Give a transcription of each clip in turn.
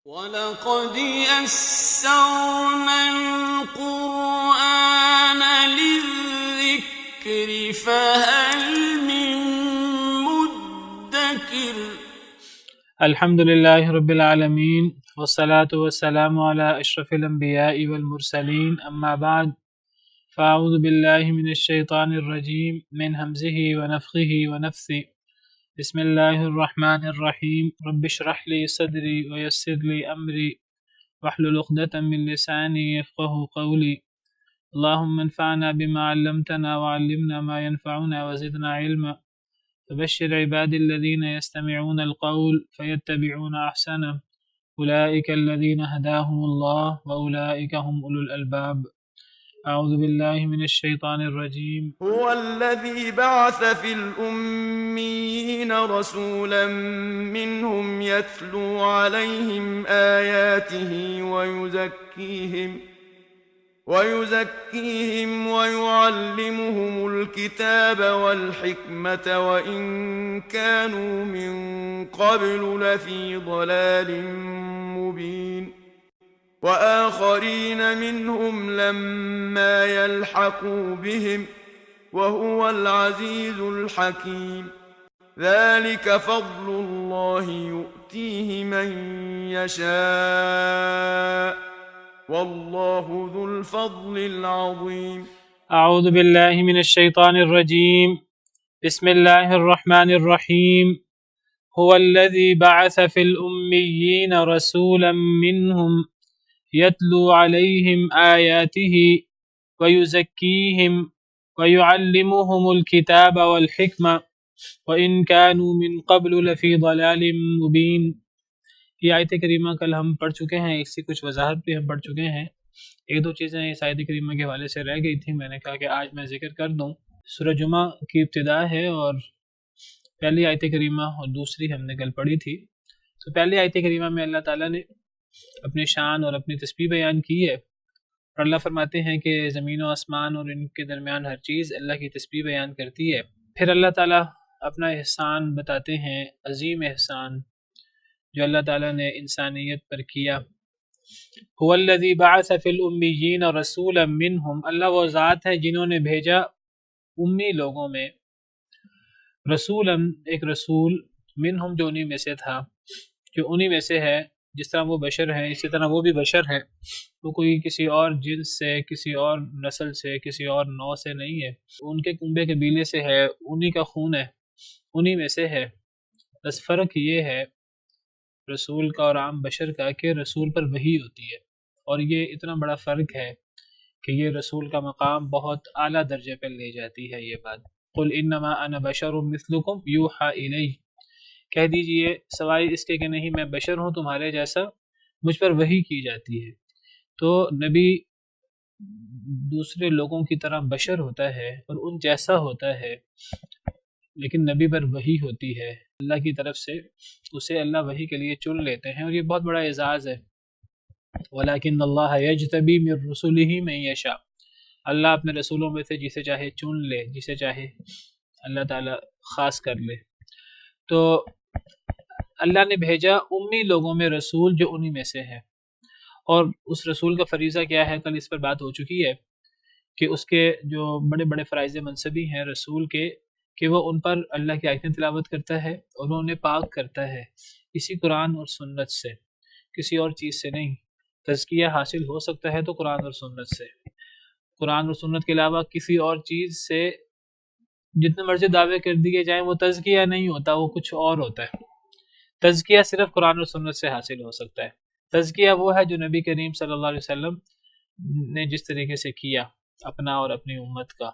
وَلَقَدْ يَسَّرْنَا الْقُرْآنَ لِلذِّكْرِ فَهَلْ مِن مُّدَّكِرٍ۔ الحمد للہ رب العالمین والصلاة والسلام علی اشرف الانبیاء والمرسلین، اما بعد فاعوذ باللہ من الشیطان الرجیم من حمزہ ونفخہ ونفثہ۔ بسم اللہ الرحمن الرحیم۔ رب اشرح لی صدری ویسر لی امری واحلل عقدۃ من لسانی یفقہوا قولی۔ اللہم انفعنا بما علمتنا وعلمنا ما ينفعنا وزدنا علما۔ فبشر عبادی الذین یستمعون القول فیتبعون احسنہ، اولئک الذین ہداہم اللہ واولئک هم اولو الالباب۔ اعوذ باللہ من الشیطان الرجیم۔ هو الذي بعث في الأميين رسولا منهم يتلو عليهم آياته ويزكيهم ويعلمهم الكتاب والحكمة وإن كانوا من قبل لفي ضلال مبين، وآخرين منهم لما يلحقوا بهم وهو العزيز الحكيم۔ ذلك فضل الله يؤتيه من يشاء والله ذو الفضل العظيم۔ اعوذ باللہ من الشیطان الرجیم۔ بسم اللہ الرحمن الرحیم۔ هو الذي بعث في الأميين رسولا منهم يتلو عليهم آياته ويزكيهم ويعلمهم الكتاب والحكمة وإن كانوا من قبل لفي ضلال مبين۔ یہ آیت کریمہ کل ہم پڑھ چکے ہیں، اس کی کچھ وضاحت بھی ہم پڑھ چکے ہیں۔ ایک دو چیزیں اس آیت کریمہ کے حوالے سے رہ گئی تھیں، میں نے کہا کہ آج میں ذکر کر دوں۔ سورہ جمعہ کی ابتدا ہے اور پہلی آیت کریمہ اور دوسری ہم نے کل پڑھی تھی۔ تو پہلی آیت کریمہ میں اللہ تعالیٰ نے اپنی شان اور اپنی تسبیح بیان کی ہے، اور اللہ فرماتے ہیں کہ زمین و آسمان اور ان کے درمیان ہر چیز اللہ کی تسبیح بیان کرتی ہے۔ پھر اللہ تعالیٰ اپنا احسان بتاتے ہیں، عظیم احسان جو اللہ تعالیٰ نے انسانیت پر کیا۔ هو الذی بعث فی الامیین رسولا منہم، اللہ وہ ذات ہے جنہوں نے بھیجا امی لوگوں میں رسولا، ایک رسول، منہم جو انہی میں سے تھا، جو انہی میں سے ہے۔ جس طرح وہ بشر ہے اسی طرح وہ بھی بشر ہے، وہ کوئی کسی اور جنس سے، کسی اور نسل سے، کسی اور نوع سے نہیں ہے، ان کے کنبے قبیلے سے ہے، انہی کا خون ہے، انہی میں سے ہے۔ بس فرق یہ ہے رسول کا اور عام بشر کا کہ رسول پر وحی ہوتی ہے، اور یہ اتنا بڑا فرق ہے کہ یہ رسول کا مقام بہت اعلیٰ درجے پر لے جاتی ہے یہ بات۔ قل انما انا بشر مثلکم یوحی الی، کہہ دیجئے سوائے اس کے کہ نہیں میں بشر ہوں تمہارے جیسا، مجھ پر وحی کی جاتی ہے۔ تو نبی دوسرے لوگوں کی طرح بشر ہوتا ہے اور ان جیسا ہوتا ہے، لیکن نبی پر وحی ہوتی ہے اللہ کی طرف سے، اسے اللہ وحی کے لیے چن لیتے ہیں، اور یہ بہت بڑا اعزاز ہے۔ وَلَكِنَّ اللَّهَ يَجْتَبِي مِن رُّسُلِهِ مَن يَشَاءُ، اللہ اپنے رسولوں میں سے جسے چاہے چن لے، جسے چاہے اللہ تعالیٰ خاص کر لے۔ تو اللہ نے بھیجا امی لوگوں میں رسول جو انہی میں سے ہے، اور اس رسول کا فریضہ کیا ہے، کل اس پر بات ہو چکی ہے کہ اس کے جو بڑے بڑے فرائض منصبی ہیں رسول کے، کہ وہ ان پر اللہ کی آیتیں تلاوت کرتا ہے اور وہ انہیں پاک کرتا ہے اسی قرآن اور سنت سے، کسی اور چیز سے نہیں۔ تزکیہ حاصل ہو سکتا ہے تو قرآن اور سنت سے، قرآن اور سنت کے علاوہ کسی اور چیز سے جتنے مرضی دعوے کر دیے جائیں وہ تزکیہ نہیں ہوتا، وہ کچھ اور ہوتا ہے۔ تزکیہ صرف قرآن اور سنت سے حاصل ہو سکتا ہے۔ تزکیہ وہ ہے جو نبی کریم صلی اللہ علیہ وسلم نے جس طریقے سے کیا اپنا اور اپنی امت کا،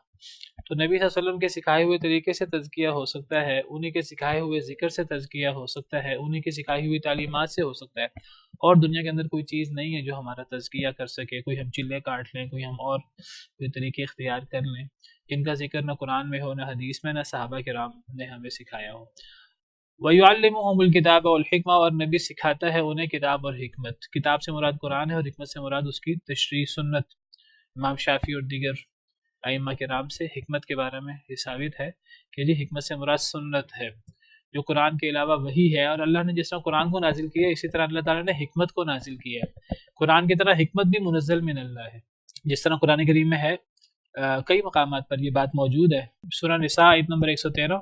تو نبی صلی اللہ علیہ وسلم کے سکھائے ہوئے طریقے سے تزکیہ ہو سکتا ہے، انہی کے سکھائے ہوئے ذکر سے تزکیہ ہو سکتا ہے، انہی کی سکھائی ہوئی تعلیمات سے ہو سکتا ہے، اور دنیا کے اندر کوئی چیز نہیں ہے جو ہمارا تزکیہ کر سکے۔ کوئی ہم چلے کاٹ لیں، کوئی ہم اور کوئی طریقے اختیار کر لیں، جن کا ذکر نہ قرآن میں ہو، نہ حدیث میں، نہ صحابہ کرام نے ہمیں سکھایا ہو۔ وَيُعَلِّمُهُمُ الْكِتَابَ وَالْحِكْمَةَ، اور نبی سکھاتا ہے انہیں کتاب اور حکمت۔ کتاب سے مراد قرآن ہے اور حکمت سے مراد اس کی تشریح سنت۔ امام شافعی اور دیگر ائمہ کرام سے حکمت کے بارے میں یہ ثابت ہے کہ جی حکمت سے مراد سنت ہے، جو قرآن کے علاوہ وہی ہے، اور اللہ نے جس طرح قرآن کو نازل کیا ہے اسی طرح اللہ تعالیٰ نے حکمت کو نازل کیا ہے۔ قرآن کی طرح حکمت بھی منزل من اللہ ہے، جس طرح قرآن کریم میں ہے کئی مقامات پر یہ بات موجود ہے۔ سورہ نساء آیت نمبر 113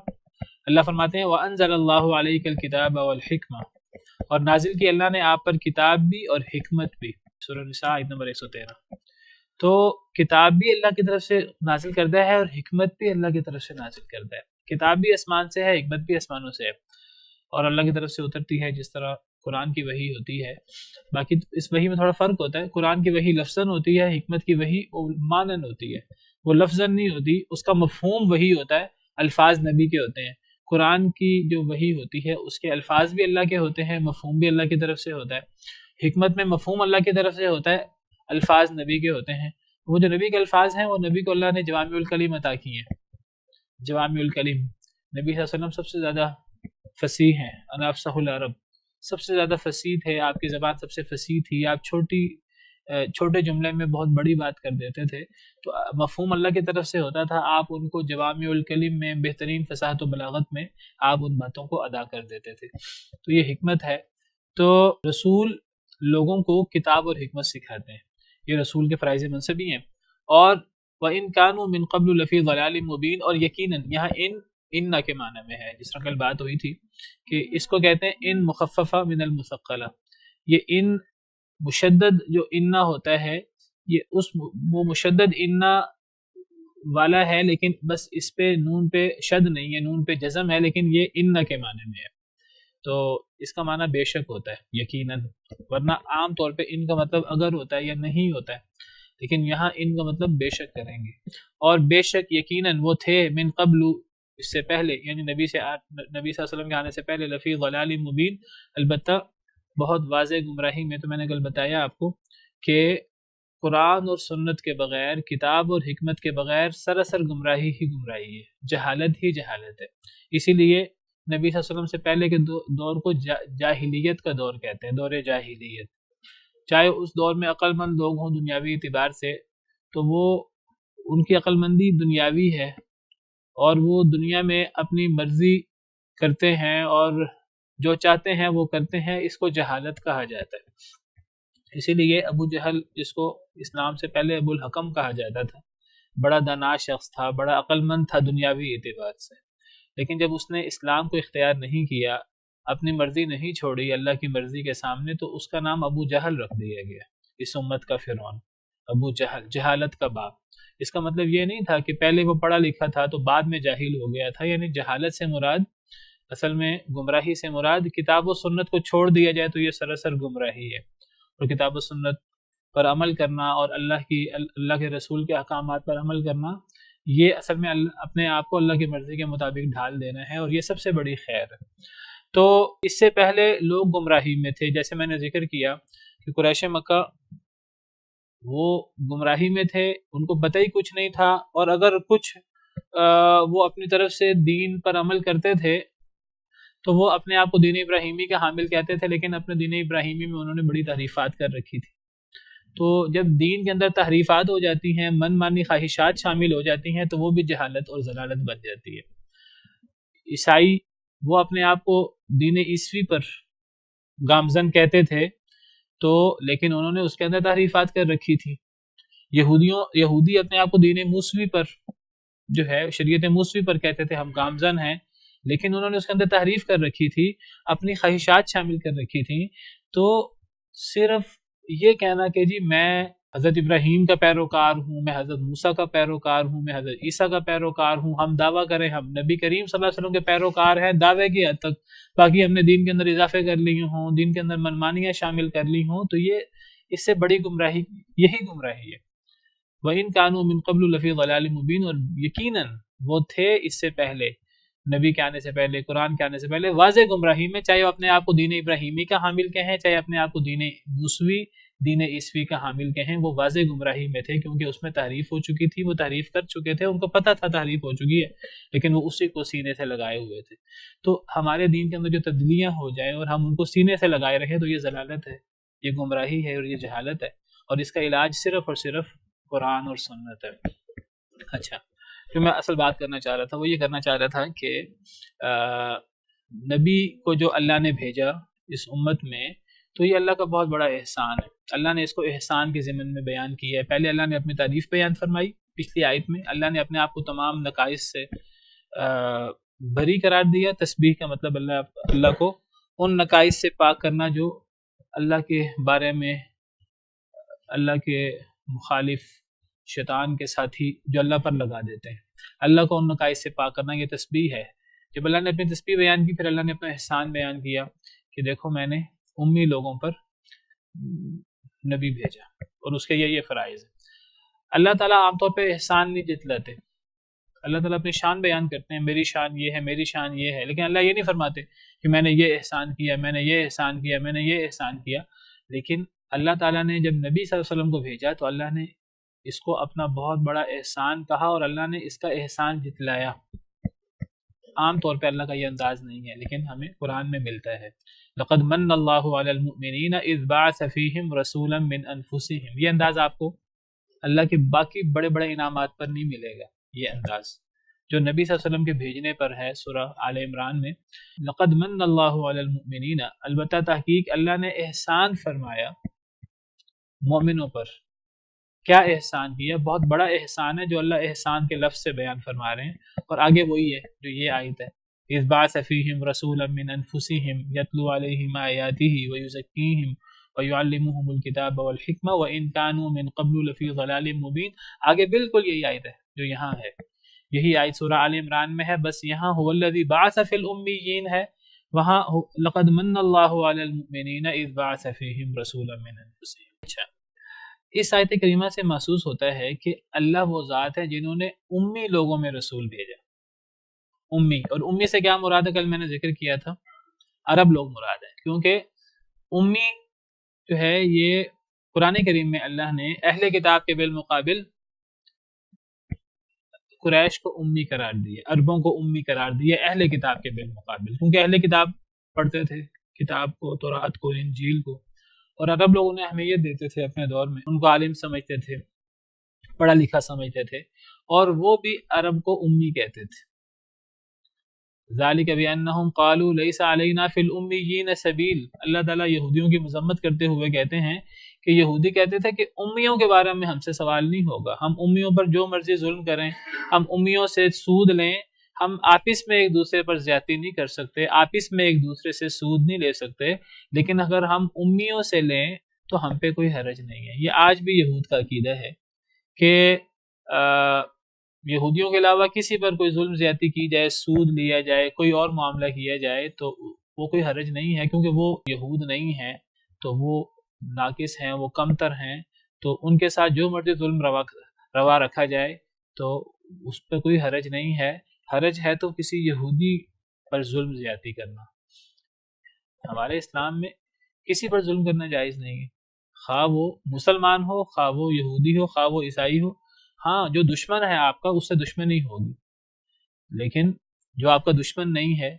اللہ فرماتے ہیں وَأَنزَلَ اللَّهُ عَلَيْكَ الْكِتَابَ وَالْحِكْمَةَ، اور نازل کی اللہ نے آپ پر کتاب بھی اور حکمت بھی۔ سورہ نساء آیت نمبر 113۔ تو کتاب بھی اللہ کی طرف سے نازل کردہ ہے اور حکمت بھی اللہ کی طرف سے نازل کردہ ہے۔ کتاب بھی آسمان سے ہے، حکمت بھی آسمانوں سے ہے، اور اللہ کی طرف سے اترتی ہے جس طرح قرآن کی وحی ہوتی ہے۔ باقی اس وحی میں تھوڑا فرق ہوتا ہے، قرآن کی وحی لفظاً ہوتی ہے، حکمت کی وحی مانن ہوتی ہے، وہ لفظاً نہیں ہوتی، اس کا مفہوم وحی ہوتا ہے، الفاظ نبی کے ہوتے ہیں۔ قرآن کی جو وحی ہوتی ہے اس کے الفاظ بھی اللہ کے ہوتے ہیں، مفہوم بھی اللہ کی طرف سے ہوتا ہے۔ حکمت میں مفہوم اللہ کی طرف سے ہوتا ہے، الفاظ نبی کے ہوتے ہیں۔ وہ جو نبی کے الفاظ ہیں وہ نبی کو اللہ نے جوامع الکلم عطا کی ہیں۔ جوامع الکلم، نبی صلی اللہ علیہ وسلم سب سے زیادہ فصیح ہیں، انا افصح العرب، سب سے زیادہ فصیح تھے، آپ کی زبان سب سے فصیح تھی، آپ چھوٹے جملے میں بہت بڑی بات کر دیتے تھے، تو مفہوم اللہ کی طرف سے ہوتا تھا، آپ ان کو جوامع الکلم میں بہترین فصاحت و بلاغت میں آپ ان باتوں کو ادا کر دیتے تھے۔ تو یہ حکمت ہے۔ تو رسول لوگوں کو کتاب اور حکمت سکھاتے ہیں، یہ رسول کے فرائض منصب ہی ہیں۔ اور وَإِن كَانُوا مِن قَبْلُ لَفِي ضَلَالٍ مُبِينٍ، اور یقیناً یہاں ان کے معنی میں ہے، جس طرح کل بات ہوئی تھی کہ اس کو کہتے ہیں ان مخففہ من المثقلہ، یہ ان مشدد جو انا ہوتا ہے یہ وہ مشدد انا والا ہے، لیکن بس اس پہ نون پہ شد نہیں ہے، نون پہ جزم ہے، لیکن یہ ان کے معنی میں ہے، تو اس کا معنی بے شک ہوتا ہے یقیناً، ورنہ عام طور پہ ان کا مطلب اگر ہوتا ہے یا نہیں ہوتا ہے، لیکن یہاں ان کا مطلب بے شک کریں گے۔ اور بے شک یقیناً وہ تھے من قبل، اس سے پہلے، یعنی نبی صلی اللہ علیہ وسلم کے آنے سے پہلے، لفی ضلال مبین، البتہ بہت واضح گمراہی میں۔ تو میں نے کل بتایا آپ کو کہ قرآن اور سنت کے بغیر، کتاب اور حکمت کے بغیر سراسر گمراہی ہی گمراہی ہے، جہالت ہی جہالت ہے۔ اسی لیے نبی صلی اللہ علیہ وسلم سے پہلے کے دور کو جاہلیت کا دور کہتے ہیں، دور جاہلیت۔ چاہے اس دور میں عقل مند لوگ ہوں دنیاوی اعتبار سے، تو وہ ان کی عقل مندی دنیاوی ہے، اور وہ دنیا میں اپنی مرضی کرتے ہیں اور جو چاہتے ہیں وہ کرتے ہیں، اس کو جہالت کہا جاتا ہے۔ اسی لیے ابو جہل، جس کو اسلام سے پہلے ابو الحکم کہا جاتا تھا، بڑا دانا شخص تھا، بڑا عقل مند تھا دنیاوی اعتبار سے، لیکن جب اس نے اسلام کو اختیار نہیں کیا، اپنی مرضی نہیں چھوڑی اللہ کی مرضی کے سامنے، تو اس کا نام ابو جہل رکھ دیا گیا، اس امت کا فرعون، ابو جہل، جہالت کا باپ۔ اس کا مطلب یہ نہیں تھا کہ پہلے وہ پڑھا لکھا تھا تو بعد میں جاہل ہو گیا تھا، یعنی جہالت سے مراد، اصل میں گمراہی سے مراد کتاب و سنت کو چھوڑ دیا جائے تو یہ سراسر گمراہی ہے، اور کتاب و سنت پر عمل کرنا اور اللہ کے رسول کے احکامات پر عمل کرنا، یہ اصل میں اپنے آپ کو اللہ کی مرضی کے مطابق ڈھال دینا ہے، اور یہ سب سے بڑی خیر ہے۔ تو اس سے پہلے لوگ گمراہی میں تھے، جیسے میں نے ذکر کیا کہ قریش مکہ وہ گمراہی میں تھے، ان کو پتہ ہی کچھ نہیں تھا، اور اگر کچھ وہ اپنی طرف سے دین پر عمل کرتے تھے تو وہ اپنے آپ کو دین ابراہیمی کا حامل کہتے تھے، لیکن اپنے دین ابراہیمی میں انہوں نے بڑی تحریفات کر رکھی تھی۔ تو جب دین کے اندر تحریفات ہو جاتی ہیں، من مانی خواہشات شامل ہو جاتی ہیں، تو وہ بھی جہالت اور ضلالت بن جاتی ہے۔ عیسائی وہ اپنے آپ کو دین عیسوی پر گامزن کہتے تھے، تو لیکن انہوں نے اس کے اندر تحریفات کر رکھی تھی۔ یہودی اپنے آپ کو دین موسوی پر، جو ہے شریعت موسوی پر کہتے تھے، ہم گامزن ہیں، لیکن انہوں نے اس کے اندر تحریف کر رکھی تھی، اپنی خواہشات شامل کر رکھی تھی۔ تو صرف یہ کہنا کہ جی میں حضرت ابراہیم کا پیروکار ہوں، میں حضرت موسیٰ کا پیروکار ہوں، میں حضرت عیسیٰ کا پیروکار ہوں، ہم دعویٰ کریں ہم نبی کریم صلی اللہ علیہ وسلم کے پیروکار ہیں، دعوے کی حد تک، باقی ہم نے دین کے اندر اضافے کر لی ہوں، دین کے اندر منمانیاں شامل کر لی ہوں، تو یہ اس سے بڑی گمراہی یہی گمراہی ہے۔ وَإِن كَانُوا مِن قَبْلُ لَفِي ضَلَالٍ مُبِينٍ، اور یقیناً وہ تھے اس سے پہلے، نبی کے آنے سے پہلے، قرآن کے آنے سے پہلے، واضح گمراہی میں، چاہے وہ اپنے آپ کو دین ابراہیمی کا حامل کہیں، چاہے اپنے آپ کو دین موسوی، دین عیسوی کا حامل کہیں، وہ واضح گمراہی میں تھے، کیونکہ اس میں تحریف ہو چکی تھی، وہ تحریف کر چکے تھے، ان کو پتہ تھا تحریف ہو چکی ہے، لیکن وہ اسی کو سینے سے لگائے ہوئے تھے۔ تو ہمارے دین کے اندر جو تبدیلیاں ہو جائیں اور ہم ان کو سینے سے لگائے رہیں، تو یہ ضلالت ہے، یہ گمراہی ہے، اور یہ جہالت ہے، اور اس کا علاج صرف اور صرف قرآن اور سنت ہے۔ اچھا، جو میں اصل بات کرنا چاہ رہا تھا وہ یہ کرنا چاہ رہا تھا کہ نبی کو جو اللہ نے بھیجا اس امت میں، تو یہ اللہ کا بہت بڑا احسان ہے۔ اللہ نے اس کو احسان کے ضمن میں بیان کیا ہے۔ پہلے اللہ نے اپنی تعریف بیان فرمائی پچھلی آیت میں، اللہ نے اپنے آپ کو تمام نقائص سے بری قرار دیا۔ تسبیح کا مطلب اللہ کو ان نقائص سے پاک کرنا جو اللہ کے بارے میں اللہ کے مخالف شیطان کے ساتھی جو اللہ پر لگا دیتے ہیں، اللہ کو ان نقائص سے پاک کرنا، یہ تسبیح ہے۔ جب اللہ نے اپنی تسبیح بیان کی، پھر اللہ نے اپنا احسان بیان کیا کہ دیکھو میں نے امی لوگوں پر نبی بھیجا، اور اس کے یہ فرائض ہیں۔ اللہ تعالیٰ عام طور پہ احسان نہیں جتلاتے، اللہ تعالیٰ اپنی شان بیان کرتے ہیں، میری شان یہ ہے، میری شان یہ ہے، لیکن اللہ یہ نہیں فرماتے کہ میں نے یہ احسان کیا، میں نے یہ احسان کیا، میں نے یہ احسان کیا۔ لیکن اللہ تعالیٰ نے جب نبی صلی اللہ علیہ وسلم کو بھیجا تو اللہ نے اس کو اپنا بہت بڑا احسان کہا، اور اللہ نے اس کا احسان جتلایا۔ عام طور پہ اللہ کا یہ انداز نہیں ہے، لیکن ہمیں قرآن میں ملتا ہے۔ لقد من اللہ علی المؤمنین اذ بعث فیہم رسولا من انفسہم، یہ انداز آپ کو اللہ کے باقی بڑے بڑے انعامات پر نہیں ملے گا۔ یہ انداز جو نبی صلی اللہ علیہ وسلم کے بھیجنے پر ہے سورہ آل عمران میں، لقد من اللہ علی المؤمنین، البتہ تحقیق اللہ نے احسان فرمایا مومنوں پر۔ کیا احسان کیا؟ بہت بڑا احسان ہے جو اللہ احسان کے لفظ سے بیان فرما رہے ہیں، اور آگے وہی ہے جو یہ آیت ہے، اذ بعث فیہم رسولا من انفسہم یتلو علیہم آیاتہ ویزکیہم ویعلمہم الکتاب والحکمہ وان کانوا من قبل لفی ضلال مبین۔ آگے بالکل یہی آیت ہے جو یہاں ہے، یہی آیت سورہ آل عمران میں ہے، بس یہاں هو الذی بعث فی الامیین ہے، وہاں لقد من اللہ علی المؤمنین اذ بعث فیہم رسولا من انفسہم۔ اچھا، اس آیت کریمہ سے محسوس ہوتا ہے کہ اللہ وہ ذات ہے جنہوں نے امی لوگوں میں رسول بھیجا۔ امی، اور امی سے کیا مراد ہے؟ کل میں نے ذکر کیا تھا، عرب لوگ مراد ہے، کیونکہ امی جو ہے یہ قرآن کریم میں اللہ نے اہل کتاب کے بالمقابل قریش کو امی قرار دیا، عربوں کو امی قرار دیا اہل کتاب کے بالمقابل، کیونکہ اہل کتاب پڑھتے تھے کتاب کو، تورات کو، انجیل کو، اور عرب لوگ انہیں اہمیت دیتے تھے اپنے دور میں، ان کو عالم سمجھتے تھے، پڑھا لکھا سمجھتے تھے، اور وہ بھی عرب کو امی کہتے تھے۔ ذالک بانہم قالوا لیس علینا فی الامیین سبیل، اللہ تعالیٰ یہودیوں کی مذمت کرتے ہوئے کہتے ہیں کہ یہودی کہتے تھے کہ امیوں کے بارے میں ہم سے سوال نہیں ہوگا، ہم امیوں پر جو مرضی ظلم کریں، ہم امیوں سے سود لیں، ہم آپس میں ایک دوسرے پر زیادتی نہیں کر سکتے، آپس میں ایک دوسرے سے سود نہیں لے سکتے، لیکن اگر ہم امیوں سے لیں تو ہم پہ کوئی حرج نہیں ہے۔ یہ آج بھی یہود کا عقیدہ ہے کہ یہودیوں کے علاوہ کسی پر کوئی ظلم زیادتی کی جائے، سود لیا جائے، کوئی اور معاملہ کیا جائے تو وہ کوئی حرج نہیں ہے، کیونکہ وہ یہود نہیں ہیں تو وہ ناقص ہیں، وہ کمتر ہیں، تو ان کے ساتھ جو مرضی ظلم روا رکھا جائے تو اس پہ کوئی حرج نہیں ہے۔ حرج ہے تو کسی یہودی پر ظلم زیادتی کرنا۔ ہمارے اسلام میں کسی پر ظلم کرنا جائز نہیں ہے، خواہ وہ مسلمان ہو، خواہ وہ یہودی ہو، خواہ وہ عیسائی ہو۔ ہاں، جو دشمن ہے آپ کا اس سے دشمنی ہوگی، لیکن جو آپ کا دشمن نہیں ہے،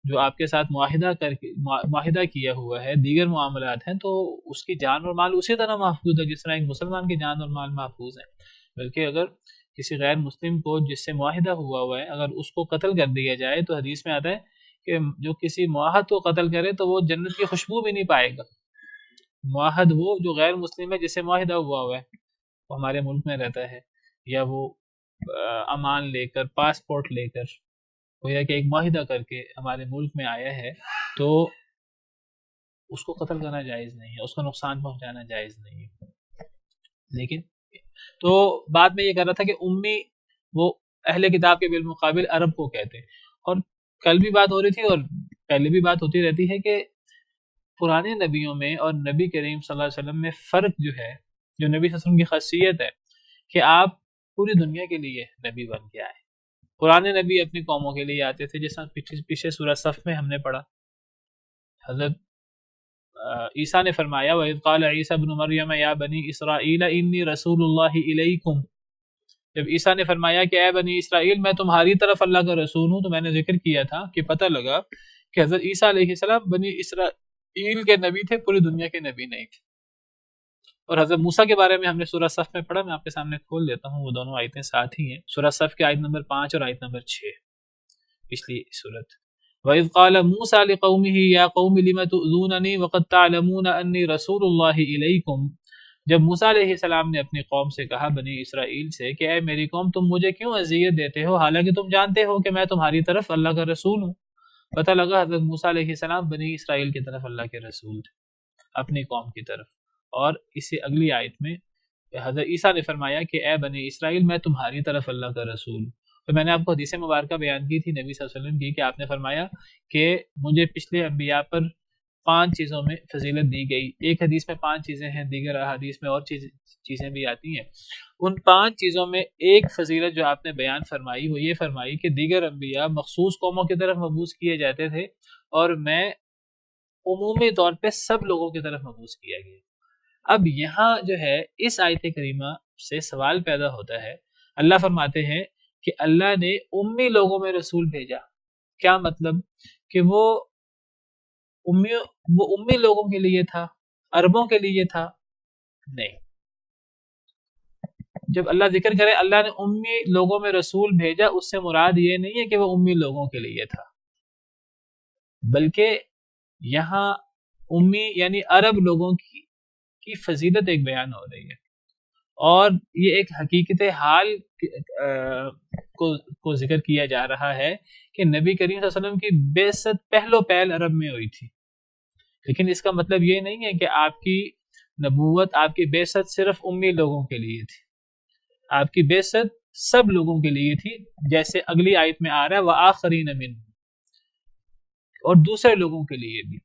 جو آپ کے ساتھ معاہدہ کیا ہوا ہے، دیگر معاملات ہیں، تو اس کی جان اور مال اسی طرح محفوظ ہے جس طرح ایک مسلمان کی جان اور مال محفوظ ہے۔ بلکہ اگر کسی غیر مسلم کو جس سے معاہدہ ہوا ہے اگر اس کو قتل کر دیا جائے تو حدیث میں آتا ہے کہ جو کسی معاہد کو قتل کرے تو وہ جنت کی خوشبو بھی نہیں پائے گا۔ معاہد وہ جو غیر مسلم ہے جس سے معاہدہ ہوا ہے، وہ ہمارے ملک میں رہتا ہے، یا وہ امان لے کر، پاسپورٹ لے کر، گویا کہ ایک معاہدہ کر کے ہمارے ملک میں آیا ہے، تو اس کو قتل کرنا جائز نہیں ہے، اس کو نقصان پہنچانا جائز نہیں ہے۔ لیکن تو بعد میں یہ کہہ رہا تھا کہ امی وہ اہل کتاب کے بالمقابل عرب کو کہتے ہیں، اور کل بھی بات ہو رہی تھی اور پہلے بھی بات ہوتی رہتی ہے کہ پرانے نبیوں میں اور نبی کریم صلی اللہ علیہ وسلم میں فرق جو ہے، جو نبی صلی اللہ علیہ وسلم کی خاصیت ہے کہ آپ پوری دنیا کے لیے نبی بن کے آئے۔ پرانے نبی اپنی قوموں کے لیے آتے تھے، جیسا پیچھے سورہ صف میں ہم نے پڑھا، حضرت عیسیٰ نے فرمایا وَإِذْ قَالَ عِيسَى ابْنُ مَرْيَمَ يَا بَنِي إِسْرَائِيلَ إِنِّي رَسُولُ اللَّهِ إِلَيْكُمْ، جب عیسیٰ نے فرمایا کہ اے بنی اسرائیل میں تمہاری طرف اللہ کا رسول ہوں، تو میں نے ذکر کیا تھا کہ پتہ لگا کہ حضرت عیسیٰ علیہ السلام بنی اسرائیل کے نبی تھے، پوری دنیا کے نبی نہیں تھے۔ اور حضرت موسیٰ کے بارے میں ہم نے سورہ صف میں پڑھا، میں آپ کے سامنے کھول دیتا ہوں، وہ دونوں آیتیں ساتھ ہی ہیں، سورہ صف کے آیت نمبر 5 اور آیت نمبر 6، پچھلی صورت۔ وَإِذْ قَالَ مُوسَىٰ لِقَوْمِهِ يَا قَوْمِ لِمَ تُؤْذُونَنِي وَقَدْ تَعْلَمُونَ أَنِّي رَسُولُ اللَّهِ إِلَيْكُمْ، جب موسیٰ علیہ السلام نے اپنی قوم سے کہا، بنی اسرائیل سے، کہ اے میری قوم تم مجھے کیوں اذیت دیتے ہو حالانکہ تم جانتے ہو کہ میں تمہاری طرف اللہ کا رسول ہوں۔ پتہ لگا حضرت موسیٰ علیہ السلام بنی اسرائیل کی طرف اللہ کے رسول تھے، اپنی قوم کی طرف۔ اور اسی اگلی آیت میں حضرت عیسیٰ نے فرمایا کہ اے بنی اسرائیل میں تمہاری طرف اللہ کا رسول ہوں۔ تو میں نے آپ کو حدیث مبارکہ بیان کی تھی نبی صلی اللہ علیہ وسلم کی، کہ آپ نے فرمایا کہ مجھے پچھلے انبیاء پر 5 چیزوں میں فضیلت دی گئی۔ ایک حدیث میں 5 چیزیں ہیں، دیگر احادیث میں اور چیزیں بھی آتی ہیں۔ ان 5 چیزوں میں ایک فضیلت جو آپ نے بیان فرمائی وہ یہ فرمائی کہ دیگر انبیاء مخصوص قوموں کی طرف مبعوث کیے جاتے تھے اور میں عمومی طور پہ سب لوگوں کی طرف مبعوث کیا گیا۔ اب یہاں جو ہے اس آیت کریمہ سے سوال پیدا ہوتا ہے، اللہ فرماتے ہیں کہ اللہ نے امی لوگوں میں رسول بھیجا، کیا مطلب کہ وہ امی لوگوں کے لیے تھا، عربوں کے لیے تھا؟ نہیں۔ جب اللہ ذکر کرے اللہ نے امی لوگوں میں رسول بھیجا، اس سے مراد یہ نہیں ہے کہ وہ امی لوگوں کے لیے تھا، بلکہ یہاں امی یعنی عرب لوگوں کی فضیلت ایک بیان ہو رہی ہے، اور یہ ایک حقیقت حال کو ذکر کیا جا رہا ہے کہ نبی کریم صلی اللہ علیہ وسلم کی بعثت پہلو پہل عرب میں ہوئی تھی، لیکن اس کا مطلب یہ نہیں ہے کہ آپ کی نبوت، آپ کی بعثت صرف امی لوگوں کے لیے تھی، آپ کی بعثت سب لوگوں کے لیے تھی، جیسے اگلی آیت میں آ رہا ہے وَآخَرِينَ مِنْهُمْ، اور دوسرے لوگوں کے لیے بھی،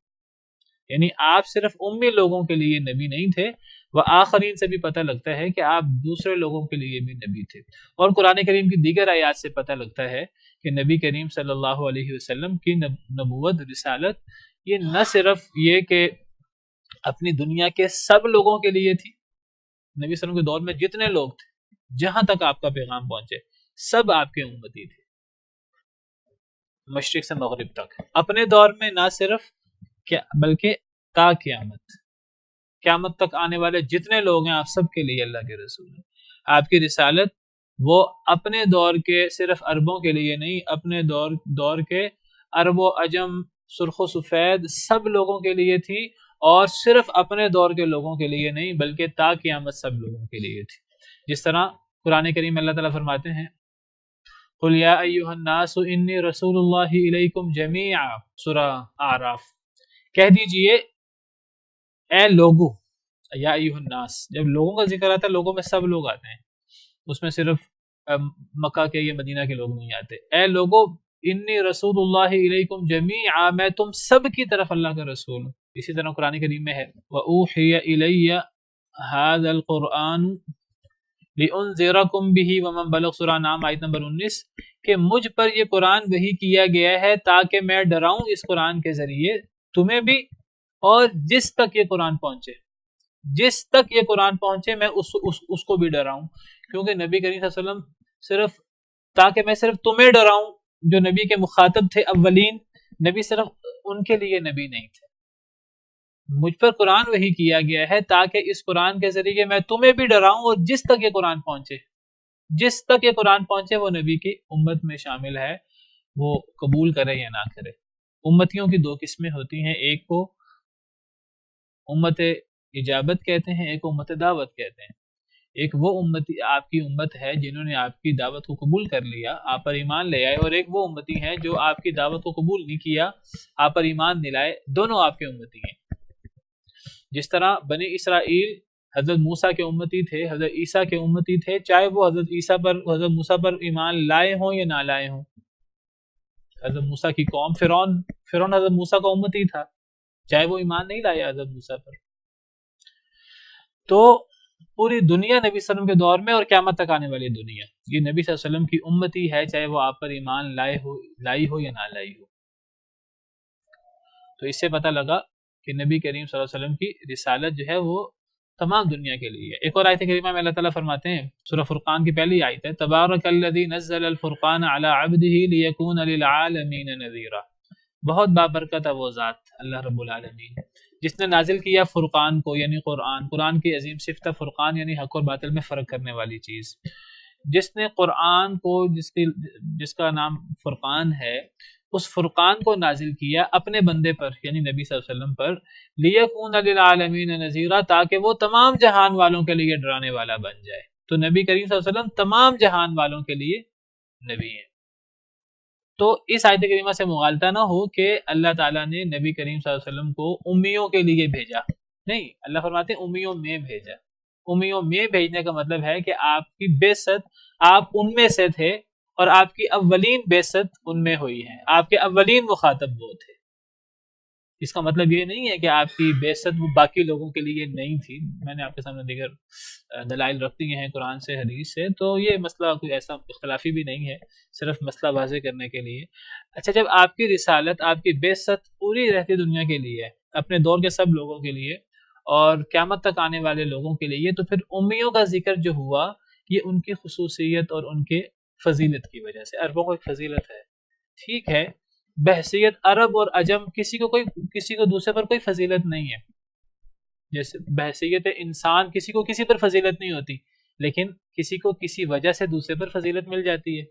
یعنی آپ صرف امی لوگوں کے لیے نبی نہیں تھے، وآخرین سے بھی پتہ لگتا ہے کہ آپ دوسرے لوگوں کے لیے بھی نبی تھے۔ اور قرآن کریم کی دیگر آیات سے پتہ لگتا ہے کہ نبی کریم صلی اللہ علیہ وسلم کی نبوت، رسالت، یہ نہ صرف یہ کہ اپنی دنیا کے سب لوگوں کے لیے تھی، نبی صلی اللہ علیہ وسلم کے دور میں جتنے لوگ تھے، جہاں تک آپ کا پیغام پہنچے سب آپ کے امتی تھے، مشرق سے مغرب تک، اپنے دور میں نہ صرف بلکہ تا قیامت تک آنے والے جتنے لوگ ہیں آپ سب کے لیے اللہ کے رسول ہیں۔ آپ کی رسالت وہ اپنے دور کے صرف عربوں کے لیے نہیں، اپنے دور کے عرب و عجم، سرخ و سفید سب لوگوں کے لیے تھی، اور صرف اپنے دور کے لوگوں کے لیے نہیں بلکہ تا قیامت سب لوگوں کے لیے تھی۔ جس طرح قرآن کریم میں اللہ تعالیٰ فرماتے ہیں قُلْ يَا أَيُّهَا النَّاسُ إِنِّي رَسُولُ اللَّهِ إِلَيْكُمْ جَمِيعًا، سورہ اعراف۔ کہہ دیجئے اے لوگو، یا ایھا الناس، جب لوگوں کا ذکر آتا ہے لوگوں میں سب لوگ آتے ہیں، اس میں صرف مکہ کے یا مدینہ کے لوگ نہیں آتے۔ اے لوگو انی رسول اللہ الیکم جمیعا، میں تم سب کی طرف اللہ کا رسول ہوں۔ اسی طرح قرآن کریم میں ہے وَأُوحِيَ إِلَيَّ هَذَا الْقُرْآنُ لِأُنذِرَكُمْ بِهِ وَمَنْ بَلَغَ، سورہ نام آیت نمبر 19، کہ مجھ پر یہ قرآن وحی کیا گیا ہے تاکہ میں ڈراؤں اس قرآن کے ذریعے تمہیں بھی، اور جس تک یہ قرآن پہنچے، جس تک یہ قرآن پہنچے میں اس کو بھی ڈراؤں، کیونکہ نبی کریم صلی اللہ علیہ وسلم تاکہ میں صرف تمہیں ڈراؤں جو نبی کے مخاطب تھے اولین، نبی صرف ان کے لیے نبی نہیں تھے، مجھ پر قرآن وحی کیا گیا ہے تاکہ اس قرآن کے ذریعے میں تمہیں بھی ڈراؤں، اور جس تک یہ قرآن پہنچے، جس تک یہ قرآن پہنچے وہ نبی کی امت میں شامل ہے، وہ قبول کرے یا نہ کرے۔ امتیوں کی 2 قسمیں ہوتی ہیں، ایک کو امت اجابت کہتے ہیں، ایک امت دعوت کہتے ہیں۔ ایک وہ امتی آپ کی امت ہے جنہوں نے آپ کی دعوت کو قبول کر لیا، آپ پر ایمان لے آئے، اور ایک وہ امتی ہے جو آپ کی دعوت کو قبول نہیں کیا، آپ پر ایمان نہیں لائے، دونوں آپ کے امتی ہیں۔ جس طرح بنی اسرائیل حضرت موسیٰ کے امتی تھے، حضرت عیسیٰ کے امتی تھے، چاہے وہ حضرت موسیٰ پر ایمان لائے ہوں یا نہ لائے ہوں۔ حضرت موسیٰ کی قوم فرعون حضرت موسیٰ کا امتی تھا، چاہے وہ ایمان نہیں لائے حضرت موسیٰ پر۔ تو پوری دنیا نبی صلی اللہ علیہ وسلم کے دور میں اور قیامت تک آنے والی دنیا یہ نبی صلی اللہ علیہ وسلم کی امتی ہے، چاہے وہ آپ پر ایمان لائی ہو یا نہ لائی ہو۔ تو اس سے پتہ لگا کہ نبی کریم صلی اللہ علیہ وسلم کی رسالت جو ہے وہ تمام دنیا کے لیے ہے۔ ایک اور آیت کریمہ میں اللہ تعالیٰ فرماتے ہیں، سورہ فرقان کی پہلی آیت ہے، تبارک الذی نزل الفرقان علی عبدہ لیکون للعالمین نذیرا، بہت بابرکت ہے وہ ذات اللہ رب العالمین جس نے نازل کیا فرقان کو، یعنی قرآن کی عظیم صفت فرقان، یعنی حق اور باطل میں فرق کرنے والی چیز۔ جس نے قرآن کو جس کا نام فرقان ہے، اس فرقان کو نازل کیا اپنے بندے پر یعنی نبی صلی اللہ علیہ وسلم پر، لیکون للعالمین نذیرا، تاکہ وہ تمام جہان والوں کے لیے ڈرانے والا بن جائے۔ تو نبی کریم صلی اللہ علیہ وسلم تمام جہان والوں کے لیے نبی ہیں۔ تو اس آیت کریمہ سے مغالطہ نہ ہو کہ اللہ تعالیٰ نے نبی کریم صلی اللہ علیہ وسلم کو امیوں کے لیے بھیجا، نہیں، اللہ فرماتے ہیں امیوں میں بھیجا۔ امیوں میں بھیجنے کا مطلب ہے کہ آپ کی بعثت آپ ان میں سے تھے، اور آپ کی اولین بعثت ان میں ہوئی ہے، آپ کے اولین مخاطب وہ تھے۔ اس کا مطلب یہ نہیں ہے کہ آپ کی بعثت وہ باقی لوگوں کے لیے نہیں تھی۔ میں نے آپ کے سامنے دیگر دلائل رکھ دیے ہیں قرآن سے، حدیث سے، تو یہ مسئلہ کوئی ایسا اختلافی بھی نہیں ہے، صرف مسئلہ واضح کرنے کے لیے۔ اچھا، جب آپ کی رسالت، آپ کی بعثت پوری رہتی دنیا کے لیے ہے، اپنے دور کے سب لوگوں کے لیے اور قیامت تک آنے والے لوگوں کے لیے، تو پھر امیوں کا ذکر جو ہوا یہ ان کی خصوصیت اور ان کے فضیلت کی وجہ سے۔ عربوں کو ایک فضیلت ہے، ٹھیک ہے، بحثیت عرب اور عجم کسی کو دوسرے پر کوئی فضیلت نہیں ہے۔ جیسے بحثیت انسان کسی کو کسی پر فضیلت نہیں ہوتی، لیکن کسی کو کسی وجہ سے دوسرے پر فضیلت مل جاتی ہے۔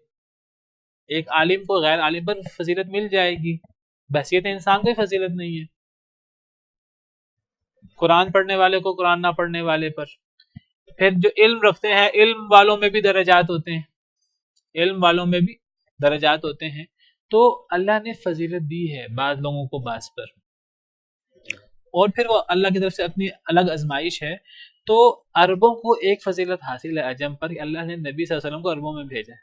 ایک عالم کو غیر عالم پر فضیلت مل جائے گی، بحثیت انسان کوئی فضیلت نہیں ہے۔ قرآن پڑھنے والے کو قرآن نہ پڑھنے والے پر، پھر جو علم رکھتے ہیں، علم والوں میں بھی درجات ہوتے ہیں، علم والوں میں بھی درجات ہوتے ہیں۔ تو اللہ نے فضیلت دی ہے بعض لوگوں کو بعض پر، اور پھر وہ اللہ کی طرف سے اپنی الگ آزمائش ہے۔ تو عربوں کو ایک فضیلت حاصل ہے عجم پر، کہ اللہ نے نبی صلی اللہ علیہ وسلم کو عربوں میں بھیجا ہے۔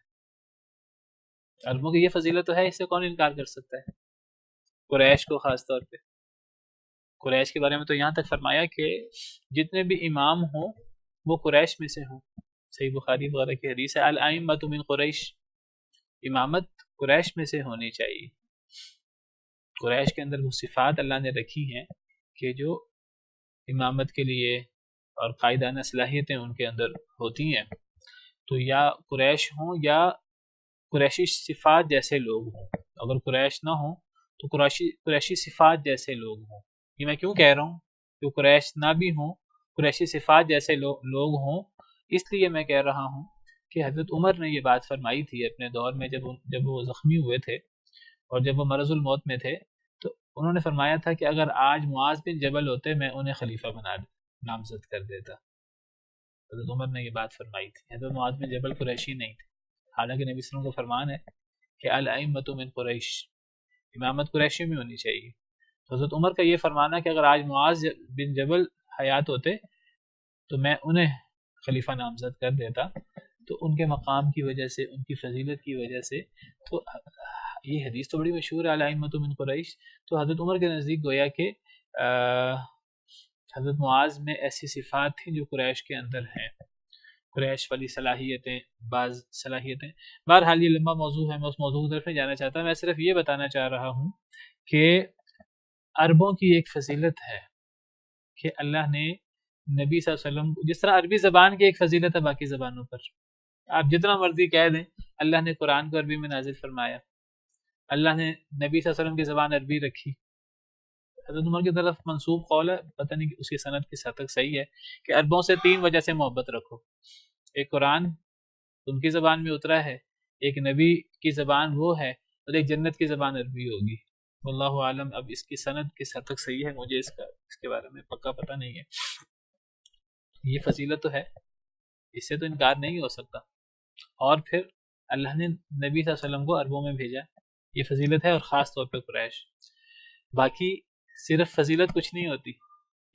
عربوں کی یہ فضیلت تو ہے، اس سے کون انکار کر سکتا ہے؟ قریش کو خاص طور پہ، قریش کے بارے میں تو یہاں تک فرمایا کہ جتنے بھی امام ہوں وہ قریش میں سے ہوں۔ صحیح بخاری وغیرہ کی حدیث ہے، الائمۃ من قریش، امامت قریش میں سے ہونی چاہیے۔ قریش کے اندر وہ صفات اللہ نے رکھی ہیں کہ جو امامت کے لیے اور قائدانہ صلاحیتیں ان کے اندر ہوتی ہیں۔ تو یا قریش ہوں یا قریشی صفات جیسے لوگ ہوں، اگر قریش نہ ہوں تو قریشی صفات جیسے لوگ ہوں۔ یہ میں کیوں کہہ رہا ہوں کہ قریش نہ بھی ہوں، قریشی صفات جیسے لوگ ہوں، اس لیے میں کہہ رہا ہوں کہ حضرت عمر نے یہ بات فرمائی تھی اپنے دور میں، جب وہ زخمی ہوئے تھے اور جب وہ مرض الموت میں تھے، تو انہوں نے فرمایا تھا کہ اگر آج معاذ بن جبل ہوتے میں انہیں خلیفہ نامزد کر دیتا۔ حضرت عمر نے یہ بات فرمائی تھی۔ حضرت معاذ بن جبل قریشی نہیں تھے، حالانکہ نبی صلی اللہ علیہ وسلم کا فرمان ہے کہ الائمۃ من قریش، امامت قریشی میں ہونی چاہیے۔ تو حضرت عمر کا یہ فرمانا کہ اگر آج معاذ بن جبل حیات ہوتے تو میں انہیں خلیفہ نامزد کر دیتا، تو ان کے مقام کی وجہ سے، ان کی فضیلت کی وجہ سے، تو یہ حدیث تو بڑی مشہور ہے الائمۃ من قریش۔ تو حضرت عمر کے نزدیک گویا کہ حضرت معاذ میں ایسی صفات تھیں جو قریش کے اندر ہیں، قریش والی صلاحیتیں، بعض صلاحیتیں۔ بہرحال یہ لمبا موضوع ہے، میں اس موضوع کی طرف نہیں جانا چاہتا، میں صرف یہ بتانا چاہ رہا ہوں کہ عربوں کی ایک فضیلت ہے کہ اللہ نے نبی صلی اللہ علیہ وسلم، جس طرح عربی زبان کی ایک فضیلت ہے باقی زبانوں پر، آپ جتنا مرضی کہہ دیں، اللہ نے قرآن کو عربی میں نازل فرمایا، اللہ نے نبی صلی اللہ علیہ وسلم کی زبان عربی رکھی۔ حضرت عمر کی طرف منسوب قول ہے، پتہ نہیں کہ اس کی سند کس حد تک صحیح ہے، کہ عربوں سے 3 وجہ سے محبت رکھو۔ ایک قرآن ان کی زبان میں اترا ہے، ایک نبی کی زبان وہ ہے، اور ایک جنت کی زبان عربی ہوگی۔ واللہ عالم، اب اس کی سند کس حد تک صحیح ہے مجھے اس کے بارے میں پکا پتہ نہیں ہے۔ یہ فضیلت تو ہے، اس سے تو انکار نہیں ہو سکتا۔ اور پھر اللہ نے نبی صلی اللہ علیہ وسلم کو عربوں میں بھیجا، یہ فضیلت ہے، اور خاص طور پہ قریش۔ باقی صرف فضیلت کچھ نہیں ہوتی،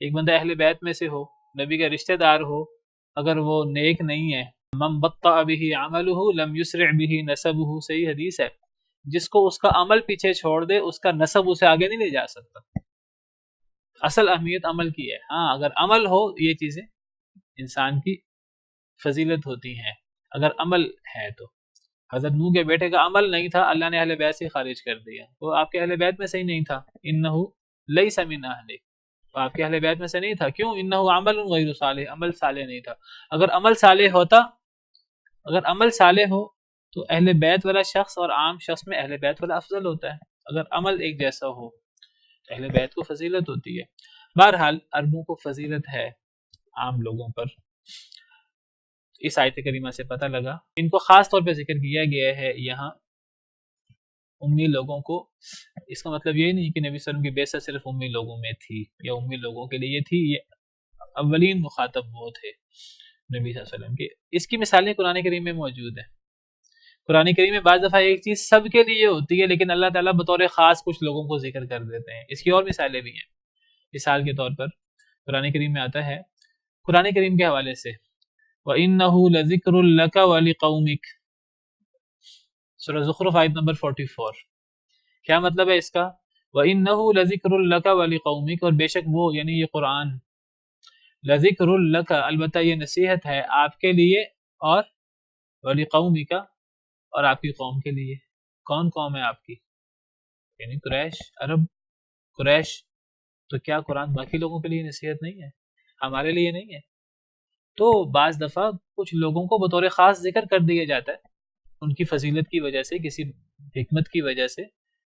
ایک بندہ اہل بیت میں سے ہو، نبی کا رشتہ دار ہو، اگر وہ نیک نہیں ہے، من بطأ به عمله لم يسرع به نسبه، صحیح حدیث ہے، جس کو اس کا عمل پیچھے چھوڑ دے اس کا نسب اسے آگے نہیں لے جا سکتا۔ اصل اہمیت عمل کی ہے، ہاں اگر عمل ہو، یہ چیزیں انسان کی فضیلت ہوتی ہیں اگر عمل ہے تو۔ حضرت نوح کے بیٹے کا عمل نہیں تھا، اللہ نے اہل بیت سے خارج کر دیا، وہ آپ کے اہل بیت میں سے ہی نہیں تھا، انہ لیس من اہلک، وہ آپ کے اہل بیت میں سے نہیں تھا، کیوں؟ انہ عمل غیر صالح، عمل صالح نہیں تھا۔ اگر عمل صالح ہوتا، اگر عمل صالح ہو تو اہل بیت والا شخص اور عام شخص میں اہل بیت والا افضل ہوتا ہے، اگر عمل ایک جیسا ہو تو اہل بیت کو فضیلت ہوتی ہے۔ بہرحال عربوں کو فضیلت ہے عام لوگوں پر، اس آیت کریمہ سے پتہ لگا۔ ان کو خاص طور پہ ذکر کیا گیا ہے یہاں امی لوگوں کو، اس کا مطلب یہ نہیں کہ نبی صلی اللہ علیہ وسلم کی بعثت صرف امی لوگوں میں تھی یا امی لوگوں کے لیے تھی، یہ اولین مخاطب وہ تھے نبی صلی اللہ علیہ وسلم کے۔ اس کی مثالیں قرآن کریم میں موجود ہیں۔ قرآن کریم میں بعض دفعہ ایک چیز سب کے لیے ہوتی ہے لیکن اللہ تعالیٰ بطور خاص کچھ لوگوں کو ذکر کر دیتے ہیں۔ اس کی اور مثالیں بھی ہیں۔ مثال کے طور پر قرآن کریم میں آتا ہے، قرآن کریم کے حوالے سے وَإِنَّهُ لَذِكْرٌ لَكَ وَلِقَوْمِكَ، سورہ زخرف آیت نمبر 44۔ کیا مطلب ہے اس کا؟ وَإِنَّهُ لَذِكْرٌ لَكَ وَلِقَوْمِكَ، اور بے شک وہ یعنی یہ قرآن، لَذِكْرٌ لَكَ البتہ یہ نصیحت ہے آپ کے لیے، اور وَلِقَوْمِكَ اور آپ کی قوم کے لیے۔ کون قوم ہے آپ کی؟ یعنی قریش، عرب قریش۔ تو کیا قرآن باقی لوگوں کے لیے نصیحت نہیں ہے؟ ہمارے لیے نہیں ہے؟ تو بعض دفعہ کچھ لوگوں کو بطور خاص ذکر کر دیا جاتا ہے ان کی فضیلت کی وجہ سے، کسی حکمت کی وجہ سے۔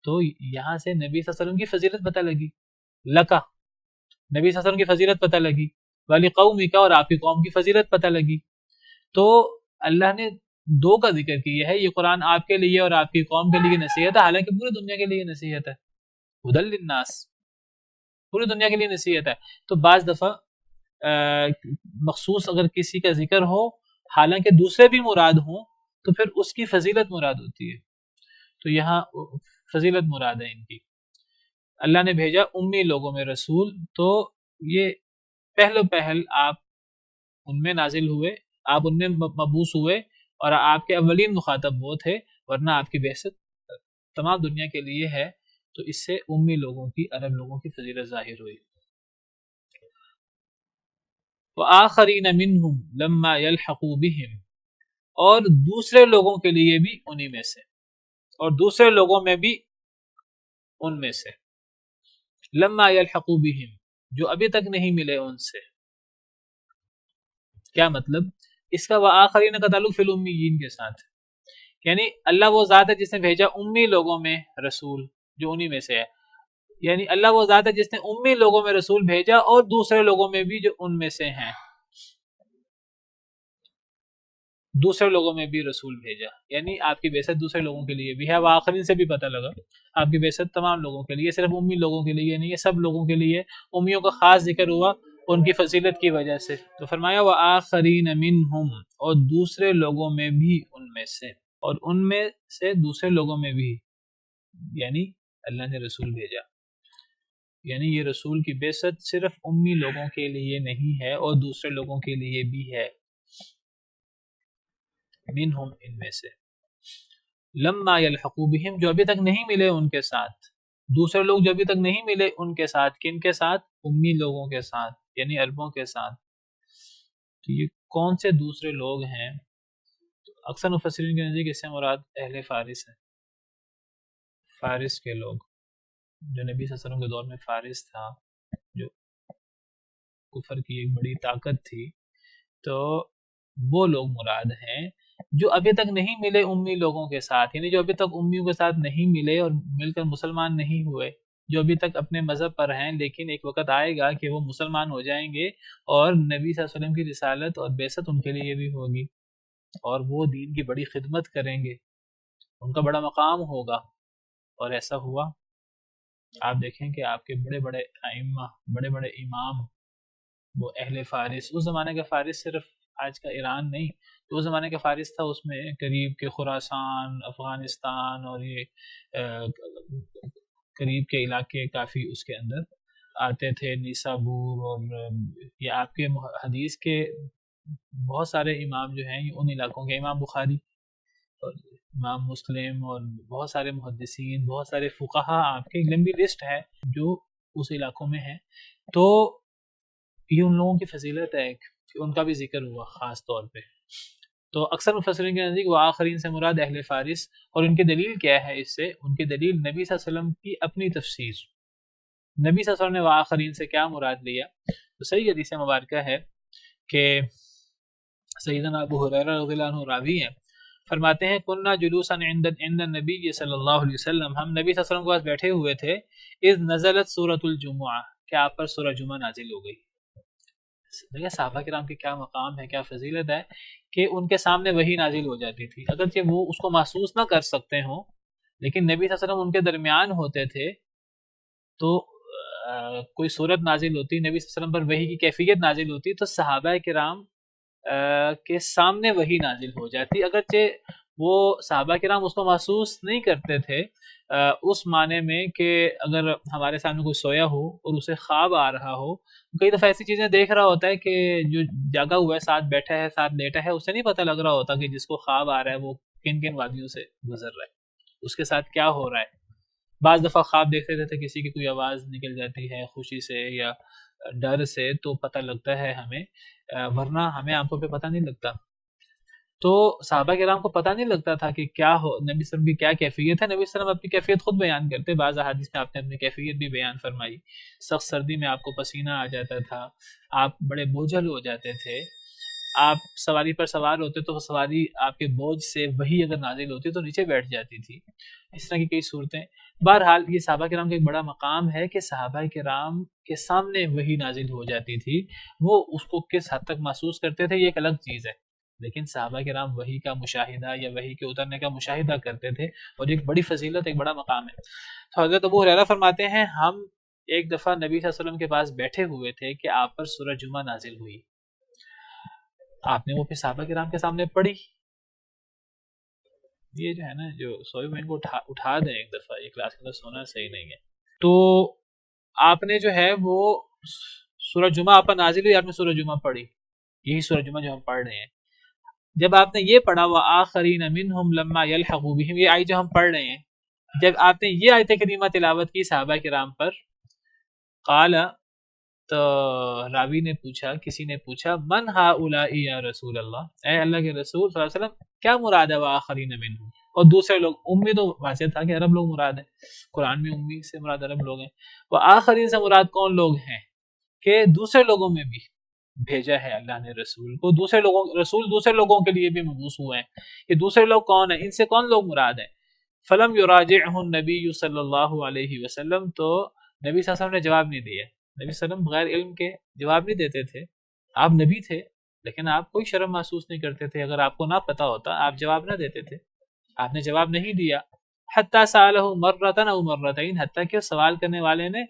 تو یہاں سے نبی صلی اللہ علیہ وسلم کی فضیلت پتہ لگی، لکا نبی صلی اللہ علیہ وسلم کی فضیلت پتہ لگی، والی قومی کا اور آپ کی قوم کی فضیلت پتہ لگی۔ تو اللہ نے دو کا ذکر کیا ہے، یہ قرآن آپ کے لیے اور آپ کی قوم کے لیے نصیحت ہے، حالانکہ پوری دنیا کے لیے نصیحت ہے، ہدی للناس، پوری دنیا کے لیے نصیحت ہے۔ تو بعض دفعہ مخصوص اگر کسی کا ذکر ہو حالانکہ دوسرے بھی مراد ہوں تو پھر اس کی فضیلت مراد ہوتی ہے۔ تو یہاں فضیلت مراد ہے ان کی۔ اللہ نے بھیجا امی لوگوں میں رسول، تو یہ پہل آپ ان میں نازل ہوئے، آپ ان میں مبعوث ہوئے، اور آپ کے اولین مخاطب وہ تھے، ورنہ آپ کی بعثت تمام دنیا کے لیے ہے۔ تو اس سے امی لوگوں کی، عرب لوگوں کی فضیلت ظاہر ہوئی۔ وآخرین منہم لما یلحقوا بہم، اور دوسرے لوگوں کے لیے بھی انہی میں سے، اور دوسرے لوگوں میں بھی ان میں سے، لما یلحقوا بہم جو ابھی تک نہیں ملے ان سے۔ کیا مطلب اس کا؟ وآخرین کا تعلق فی الامیین کے ساتھ، یعنی اللہ وہ ذات ہے جس نے بھیجا امی لوگوں میں رسول جو انہی میں سے ہے، یعنی اللہ وہ ذات ہے جس نے امی لوگوں میں رسول بھیجا اور دوسرے لوگوں میں بھی جو ان میں سے ہیں، دوسرے لوگوں میں بھی رسول بھیجا، یعنی آپ کی بعثت دوسرے لوگوں کے لیے بھی ہے۔ وآخرین سے بھی پتہ لگا آپ کی بعثت تمام لوگوں کے لیے، صرف امی لوگوں کے لیے نہیں ہے، سب لوگوں کے لیے۔ امیوں کا خاص ذکر ہوا ان کی فضیلت کی وجہ سے، تو فرمایا وآخرین منہم، اور دوسرے لوگوں میں بھی ان میں سے، اور ان میں سے دوسرے لوگوں میں بھی، یعنی اللہ نے رسول بھیجا، یعنی یہ رسول کی بعثت صرف امی لوگوں کے لیے نہیں ہے اور دوسرے لوگوں کے لیے بھی ہے، منہم ان میں سے، لما یلحقوا بہم جو ابھی تک نہیں ملے ان کے ساتھ، دوسرے لوگ جو ابھی تک نہیں ملے ان کے ساتھ، کن کے ساتھ؟ امی لوگوں کے ساتھ، یعنی عربوں کے ساتھ۔ تو یہ کون سے دوسرے لوگ ہیں؟ اکثر مفسرین کے نزدیک اس سے مراد اہل فارس ہے، فارس کے لوگ، جو نبی صلی اللہ علیہ وسلم کے دور میں فارس تھا، جو کفر کی ایک بڑی طاقت تھی، تو وہ لوگ مراد ہیں جو ابھی تک نہیں ملے امی لوگوں کے ساتھ، یعنی جو ابھی تک امیوں کے ساتھ نہیں ملے اور مل کر مسلمان نہیں ہوئے، جو ابھی تک اپنے مذہب پر ہیں، لیکن ایک وقت آئے گا کہ وہ مسلمان ہو جائیں گے اور نبی صلی اللہ علیہ وسلم کی رسالت اور بعثت ان کے لیے بھی ہوگی، اور وہ دین کی بڑی خدمت کریں گے، ان کا بڑا مقام ہوگا۔ اور ایسا ہوا، آپ دیکھیں کہ آپ کے بڑے بڑے ائمہ، بڑے بڑے امام، وہ اہل فارس، اس زمانے کا فارس صرف آج کا ایران نہیں، تو اس زمانے کا فارس تھا، اس میں قریب کے خراسان، افغانستان اور یہ قریب کے علاقے کافی اس کے اندر آتے تھے، نیسابور، اور یہ آپ کے حدیث کے بہت سارے امام جو ہیں یہ ان علاقوں کے، امام بخاری اور امام مسلم اور بہت سارے محدثین، بہت سارے فقہا، آپ کی لمبی لسٹ ہے جو اس علاقوں میں ہیں۔ تو یہ ان لوگوں کی فضیلت ہے کہ ان کا بھی ذکر ہوا خاص طور پہ۔ تو اکثر مفسرین کے نزدیک وآخرین سے مراد اہل فارس، اور ان کی دلیل کیا ہے اس سے؟ ان کی دلیل نبی صلی اللہ علیہ وسلم کی اپنی تفسیر، نبی صلی اللہ علیہ وسلم نے وآخرین سے کیا مراد لیا؟ تو صحیح حدیث مبارکہ ہے کہ سیدنا ابو ہریرہ رضی اللہ عنہ راوی ہیں، فرماتے ہیں کننا جلوسا عند النبی صلی اللہ علیہ وسلم، ہم نبی صلی اللہ علیہ وسلم کے پاس بیٹھے ہوئے تھے، اذ نزلت سورۃ الجمعہ، کہ آپ پر سورہ جمعہ نازل ہو گئی۔ دیکھیں صحابہ کرام کے کیا مقام ہے، کیا فضیلت ہے کہ ان کے سامنے وحی نازل ہو جاتی تھی، اگرچہ وہ اس کو محسوس نہ کر سکتے ہوں لیکن نبی صلی اللہ علیہ وسلم ان کے درمیان ہوتے تھے تو کوئی صورت نازل ہوتی، نبی صلی اللہ علیہ وسلم پر وحی کی کیفیت نازل ہوتی تو صحابہ کرام کے سامنے وحی نازل ہو جاتی، اگرچہ وہ صحابہ کرام اس کو محسوس نہیں کرتے تھے اس معنی میں کہ اگر ہمارے سامنے کوئی سویا ہو اور اسے خواب آ رہا ہو، کئی دفعہ ایسی چیزیں دیکھ رہا ہوتا ہے کہ جو جاگا ہوا ہے، ساتھ بیٹھا ہے، ساتھ لیٹا ہے، اسے نہیں پتہ لگ رہا ہوتا کہ جس کو خواب آ رہا ہے وہ کن کن وادیوں سے گزر رہا ہے، اس کے ساتھ کیا ہو رہا ہے۔ بعض دفعہ خواب دیکھتے تھے کسی کی کوئی آواز نکل جاتی ہے خوشی سے یا ڈر سے تو پتہ لگتا ہے ہمیں، ورنہ ہمیں آنکھوں پہ پتہ نہیں لگتا۔ تو صحابہ کرام کو پتہ نہیں لگتا تھا کہ کیا ہو، نبی صلی اللہ علیہ وسلم کی کیا کیفیت ہے۔ نبی صلی اللہ علیہ وسلم اپنی کیفیت خود بیان کرتے، بعض احادیث میں آپ نے اپنی کیفیت بھی بیان فرمائی، سخت سردی میں آپ کو پسینہ آ جاتا تھا، آپ بڑے بوجھل ہو جاتے تھے، آپ سواری پر سوار ہوتے تو سواری آپ کے بوجھ سے وہی اگر نازل ہوتی تو نیچے بیٹھ جاتی تھی، اس طرح کی کئی صورتیں۔ بہرحال یہ صحابہ کرام کا ایک بڑا مقام ہے کہ صحابہ کرام کے سامنے وہی نازل ہو جاتی تھی، وہ اس کو کس حد تک محسوس کرتے تھے یہ ایک الگ چیز ہے، لیکن صحابہ کرام وحی کا مشاہدہ یا وحی کے اترنے کا مشاہدہ کرتے تھے، اور ایک بڑی فضیلت، ایک بڑا مقام ہے۔ تو حضرت ابو ہریرہ فرماتے ہیں ہم ایک دفعہ نبی صلی اللہ علیہ وسلم کے پاس بیٹھے ہوئے تھے کہ آپ پر سورہ جمعہ نازل ہوئی، آپ نے وہ پھر صحابہ کرام کے سامنے پڑھی۔ یہ جو ہے نا جو سوئے ہوئے ان کو اٹھا دیں ایک دفعہ، یہ کلاس کے اندر سونا صحیح نہیں ہے۔ تو آپ نے جو ہے وہ سورہ جمعہ آپ پر نازل ہوئی، آپ نے سورہ جمعہ پڑھی، یہی سورہ جمعہ جو ہم پڑھ رہے ہیں۔ جب آپ نے یہ پڑھا وَآخَرِينَ مِنْهُمْ لَمَّا يَلْحَقُوا بِهِمْ، یہ آیت جو ہم پڑھ رہے ہیں، جب آپ نے یہ آیت کریمہ تلاوت کی صحابہ کرام پر، قال، تو راوی نے پوچھا، کسی نے پوچھا من هؤلاء یا رسول اللہ، اے اللہ کے رسول صلی اللہ علیہ وسلم کیا مراد ہے وآخرین منہم، اور دوسرے لوگ، امی تو واضح تھا کہ عرب لوگ مراد ہیں، قرآن میں امی سے مراد عرب لوگ ہیں، وآخرین سے مراد کون لوگ ہیں کہ دوسرے لوگوں میں بھی بھیجا ہے اللہ نے رسول کو، دوسرے لوگوں، رسول دوسرے لوگوں کے لیے بھی مبعوث ہوئے ہیں، یہ دوسرے لوگ کون ہیں، ان سے کون لوگ مراد ہیں؟ فلم یراجعہ النبی صلی اللہ علیہ وسلم، تو نبی صلی اللہ علیہ وسلم نے جواب نہیں دیا۔ نبی صلی اللہ علیہ وسلم بغیر علم کے جواب نہیں دیتے تھے، آپ نبی تھے لیکن آپ کوئی شرم محسوس نہیں کرتے تھے، اگر آپ کو نہ پتا ہوتا آپ جواب نہ دیتے تھے، آپ نے جواب نہیں دیا۔ حتی سألہ مرتن او مرتین، حتیٰ کہ سوال کرنے والے نے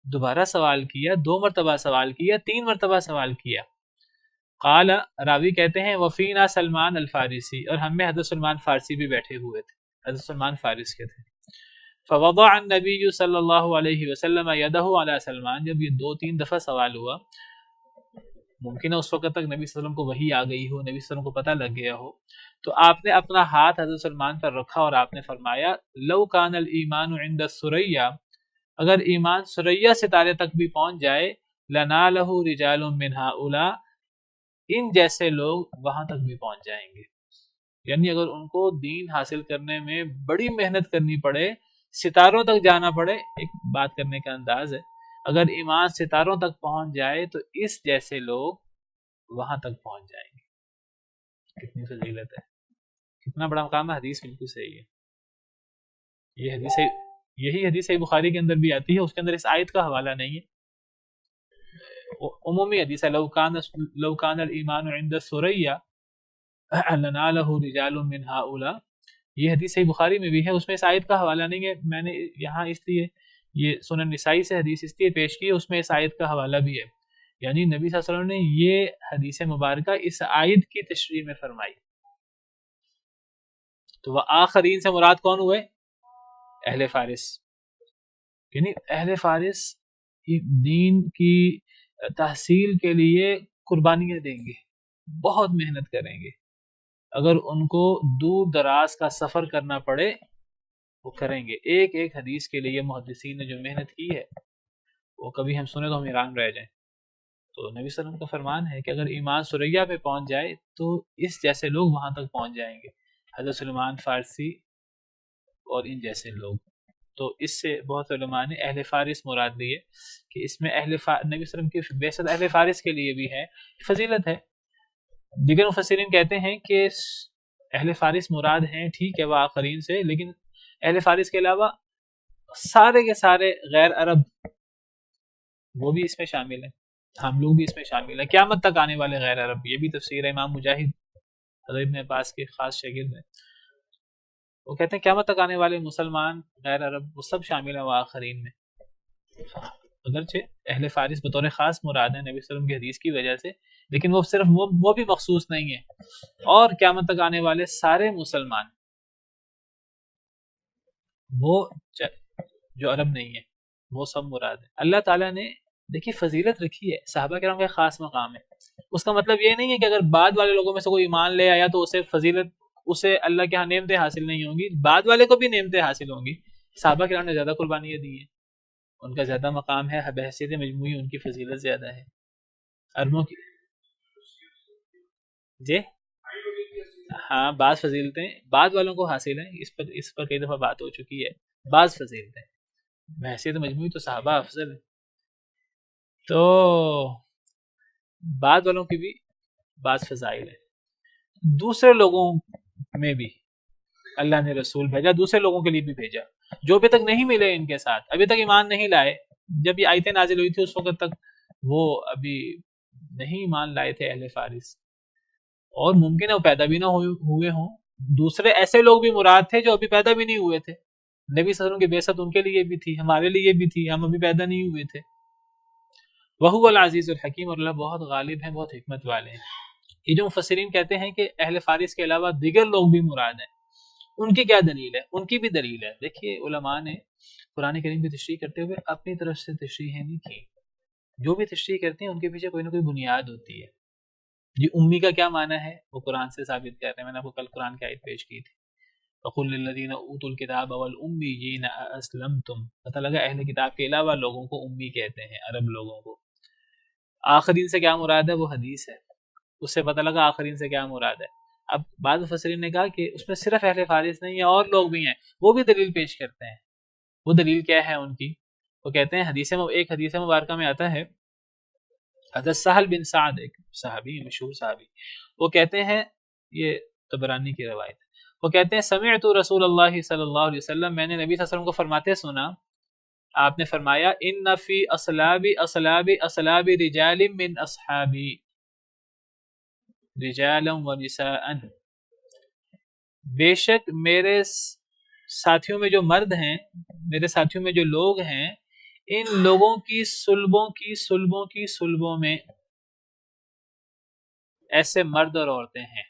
دوبارہ سوال کیا، 2 مرتبہ سوال کیا، 3 مرتبہ سوال کیا۔ قال، راوی کہتے ہیں وفینا سلمان الفارسی، اور ہم میں حضرت سلمان فارسی بھی بیٹھے ہوئے تھے، حضرت سلمان فارس کے تھے۔ فوضع النبی صلی اللہ علیہ وسلم یدہ علی سلمان، جب یہ 2-3 دفعہ سوال ہوا، ممکن ہے اس وقت تک نبی صلی اللہ علیہ وسلم کو وحی آ گئی ہو، نبی صلی اللہ علیہ وسلم کو پتہ لگ گیا ہو، تو آپ نے اپنا ہاتھ حضرت سلمان پر رکھا اور آپ نے فرمایا لو کان الایمان عند الثریا، اگر ایمان ثریا ستارے تک بھی پہنچ جائے، لنالہ رجال من ہؤلاء، ان جیسے لوگ وہاں تک بھی پہنچ جائیں گے، یعنی اگر ان کو دین حاصل کرنے میں بڑی محنت کرنی پڑے، ستاروں تک جانا پڑے، ایک بات کرنے کا انداز ہے، اگر ایمان ستاروں تک پہنچ جائے تو اس جیسے لوگ وہاں تک پہنچ جائیں گے۔ کتنی فضیلت ہے، کتنا بڑا مقام ہے، حدیث بالکل صحیح ہے۔ یہ حدیث، یہی حدیث صحیح بخاری کے اندر بھی آتی ہے، اس کے اندر اس آیت کا حوالہ نہیں ہے، عمومی حدیث ہے، لو کان الایمان عند الثریا لنالہ رجال من ہؤلاء، یہ حدیث صحیح بخاری میں بھی ہے، اس میں اس آیت کا حوالہ نہیں ہے، میں نے یہاں اس لیے یہ سنن نسائی سے حدیث اس لیے پیش کی ہے، اس میں اس آیت کا حوالہ بھی ہے، یعنی نبی صلی اللہ علیہ وسلم نے یہ حدیث مبارکہ اس آیت کی تشریح میں فرمائی۔ تو وہ آخرین سے مراد کون ہوئے؟ اہل فارس، یعنی اہل فارس دین کی تحصیل کے لیے قربانیاں دیں گے، بہت محنت کریں گے، اگر ان کو دور دراز کا سفر کرنا پڑے وہ کریں گے، ایک ایک حدیث کے لیے محدثین نے جو محنت کی ہے وہ کبھی ہم سنیں تو ہم حیران رہ جائیں۔ تو نبی صلی اللہ علیہ وسلم کا فرمان ہے کہ اگر ایمان ثریا پہ پہنچ جائے تو اس جیسے لوگ وہاں تک پہنچ جائیں گے، حضرت سلمان فارسی اور ان جیسے لوگ۔ تو اس سے بہت علماء نے اہل فارس مراد لی ہے کہ اس میں نبی صلی اللہ علیہ وسلم کی بعثت اہل فارس کے لیے بھی ہے، فضیلت ہے۔ دیگر مفسرین کہتے ہیں کہ اہل فارس مراد ہیں، ٹھیک ہے وہ آخرین سے، لیکن اہل فارس کے علاوہ سارے کے سارے غیر عرب وہ بھی اس میں شامل ہیں، ہم لوگ بھی اس میں شامل ہیں، قیامت تک آنے والے غیر عرب، یہ بھی تفسیر ہے، امام مجاہد حضرت ابن عباس کے خاص شاگرد ہیں۔ وہ کہتے ہیں قیامت تک آنے والے مسلمان غیر عرب وہ سب شامل ہیں وہ آخرین میں، اگرچہ اہل فارس بطور خاص مراد ہیں نبی صلی اللہ علیہ وسلم کی حدیث کی وجہ سے، لیکن وہ صرف وہ بھی مخصوص نہیں ہے، اور قیامت تک آنے والے سارے مسلمان وہ جو عرب نہیں ہے وہ سب مراد ہے۔ اللہ تعالیٰ نے دیکھیے فضیلت رکھی ہے، صحابہ کرام کا خاص مقام ہے، اس کا مطلب یہ نہیں ہے کہ اگر بعد والے لوگوں میں سے کوئی ایمان لے آیا تو اسے فضیلت، اسے اللہ کے ہاں نعمتیں حاصل نہیں ہوں گی، بعد والے کو بھی نعمتیں حاصل ہوں گی۔ صحابہ کرام نے زیادہ قربانیاں دی ہیں، ان کا زیادہ مقام ہے، بحیثیت مجموعی ان کی فضیلت زیادہ ہے عربوں کی۔ جی ہاں، بعض فضیلتیں بعد والوں کو حاصل ہیں، اس پر کئی دفعہ بات ہو چکی ہے، بعض فضیلتیں بحیثیت مجموعی تو صحابہ افضل ہے، تو بعد والوں کی بھی بعض فضائل ہیں۔ دوسرے لوگوں میں بھی اللہ نے رسول بھیجا، دوسرے لوگوں کے لیے بھی بھیجا جو ابھی تک نہیں ملے، ان کے ساتھ ابھی تک ایمان نہیں لائے، جب یہ آیتیں نازل ہوئی تھی اس وقت تک وہ ابھی نہیں ایمان لائے تھے اہل فارس، اور ممکن ہے وہ پیدا بھی نہ ہوئے ہوں، دوسرے ایسے لوگ بھی مراد تھے جو ابھی پیدا بھی نہیں ہوئے تھے، نبی صلی اللہ علیہ وسلم کی بعثت ان کے لیے بھی تھی، ہمارے لیے بھی تھی، ہم ابھی پیدا نہیں ہوئے تھے۔ وَهُوَ الْعَزِيزُ الْحَكِيمُ، اور اللہ بہت غالب ہیں، بہت حکمت والے ہیں۔ یہ جو مفسرین کہتے ہیں کہ اہل فارس کے علاوہ دیگر لوگ بھی مراد ہیں، ان کی کیا دلیل ہے؟ ان کی بھی دلیل ہے، دیکھیے علماء نے قرآن کریم کی تشریح کرتے ہوئے اپنی طرف سے تشریحیں نہیں کی، جو بھی تشریح کرتے ہیں ان کے پیچھے کوئی نہ کوئی بنیاد ہوتی ہے۔ جی امی کا کیا معنی ہے وہ قرآن سے ثابت کرتے ہیں، میں نے آپ کو کل قرآن کی آیت پیش کی تھی، وَقُلْ لِلَّذِينَ أُوتُوا الْكِتَابَ وَالْأُمِّيِّينَ أَأَسْلَمْتُمْ، پتہ لگا اہل کتاب کے علاوہ لوگوں کو امی کہتے ہیں، عرب لوگوں کو۔ آخرین سے کیا مراد ہے وہ حدیث ہے، اس سے پتہ لگا آخرین سے کیا مراد ہے۔ اب بعض مفسرین نے کہا کہ اس میں صرف اہل فارس نہیں ہے، اور لوگ بھی ہیں، وہ بھی دلیل پیش کرتے ہیں۔ وہ دلیل کیا ہے ان کی؟ وہ کہتے ہیں ایک حدیث مبارکہ میں آتا ہے، حضرت سہل بن سعد ایک صحابی، مشہور صحابی، وہ کہتے ہیں، یہ طبرانی کی روایت، وہ کہتے ہیں سمعت رسول اللہ صلی اللہ علیہ وسلم، میں نے نبی صلی اللہ علیہ وسلم کو فرماتے سنا، آپ نے فرمایا ان فی اصلابی اصلابی اصلابی رجال من اصحابی رجالا و نساء، بے شک میرے ساتھیوں میں جو مرد ہیں، میرے ساتھیوں میں جو لوگ ہیں، ان لوگوں کی صلبوں میں ایسے مرد اور عورتیں ہیں۔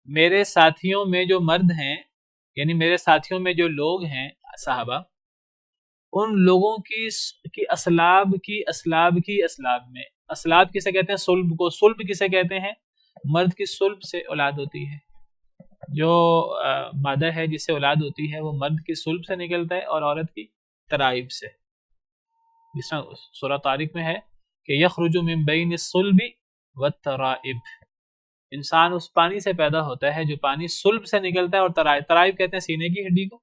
میرے ساتھیوں میں جو مرد ہیں، یعنی میرے ساتھیوں میں جو لوگ ہیں صحابہ، ان لوگوں کی اسلاب میں، اسلاب کسے کہتے ہیں؟ صلب کو۔ صلب کسے کہتے ہیں؟ مرد کی صلب سے اولاد ہوتی ہے، جو مادہ ہے جس سے اولاد ہوتی ہے وہ مرد کی صلب سے نکلتا ہے اور عورت کی ترائب سے، جس طرح سورہ طارق میں ہے کہ یخرج من بین الصلب والترائب، انسان اس پانی سے پیدا ہوتا ہے جو پانی صلب سے نکلتا ہے، اور ترائب کہتے ہیں سینے کی ہڈی کو،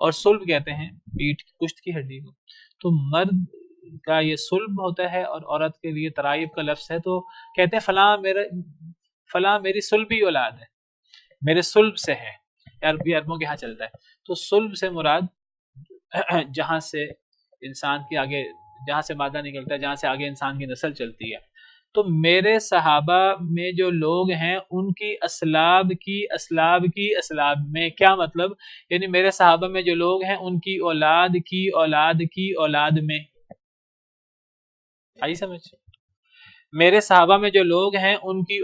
اور صلب کہتے ہیں پیٹھ پشت کی ہڈی کو۔ تو مرد کا یہ صلب ہوتا ہے اور عورت کے لیے ترائب کا لفظ ہے، تو کہتے ہیں فلاں میری صلبی اولاد ہے، میرے صلب سے ہے، عربوں کے ہاں چلتا ہے۔ تو صلب سے مراد جہاں سے انسان کی آگے، جہاں سے مادہ نکلتا ہے، جہاں سے آگے انسان کی نسل چلتی ہے۔ تو میرے صحابہ میں جو لوگ ہیں ان کی اسلاب میں، کیا مطلب؟ یعنی میرے صحابہ میں جو لوگ ہیں ان کی اولاد میں، آئی سمجھ؟ میرے صحابہ میں جو لوگ ہیں ان کی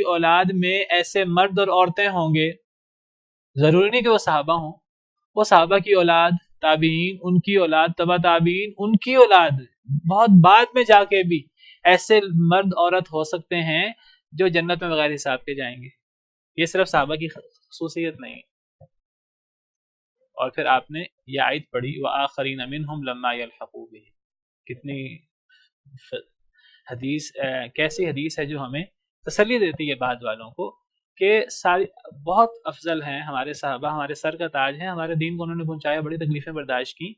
اولاد میں ایسے مرد اور عورتیں ہوں گے، ضروری نہیں کہ وہ صحابہ ہوں، وہ صحابہ کی اولاد، تابعین، ان کی اولاد، تبع تابعین، ان کی اولاد، بہت بعد میں جا کے بھی ایسے مرد عورت ہو سکتے ہیں جو جنت میں بغیر حساب کے جائیں گے۔ یہ صرف صحابہ کی خصوصیت نہیں۔ اور پھر آپ نے یہ آیت پڑھی وَآخَرِينَ مِنْهُمْ لَمَّا يَلْحَقُوا بِهِمْ، کتنی حدیث، کیسی حدیث ہے جو ہمیں تسلی دیتی ہے بعد والوں کو کہ ساری بہت افضل ہیں ہمارے صحابہ، ہمارے سر کا تاج ہیں، ہمارے دین کو انہوں نے پہنچایا، بڑی تکلیفیں برداشت کی،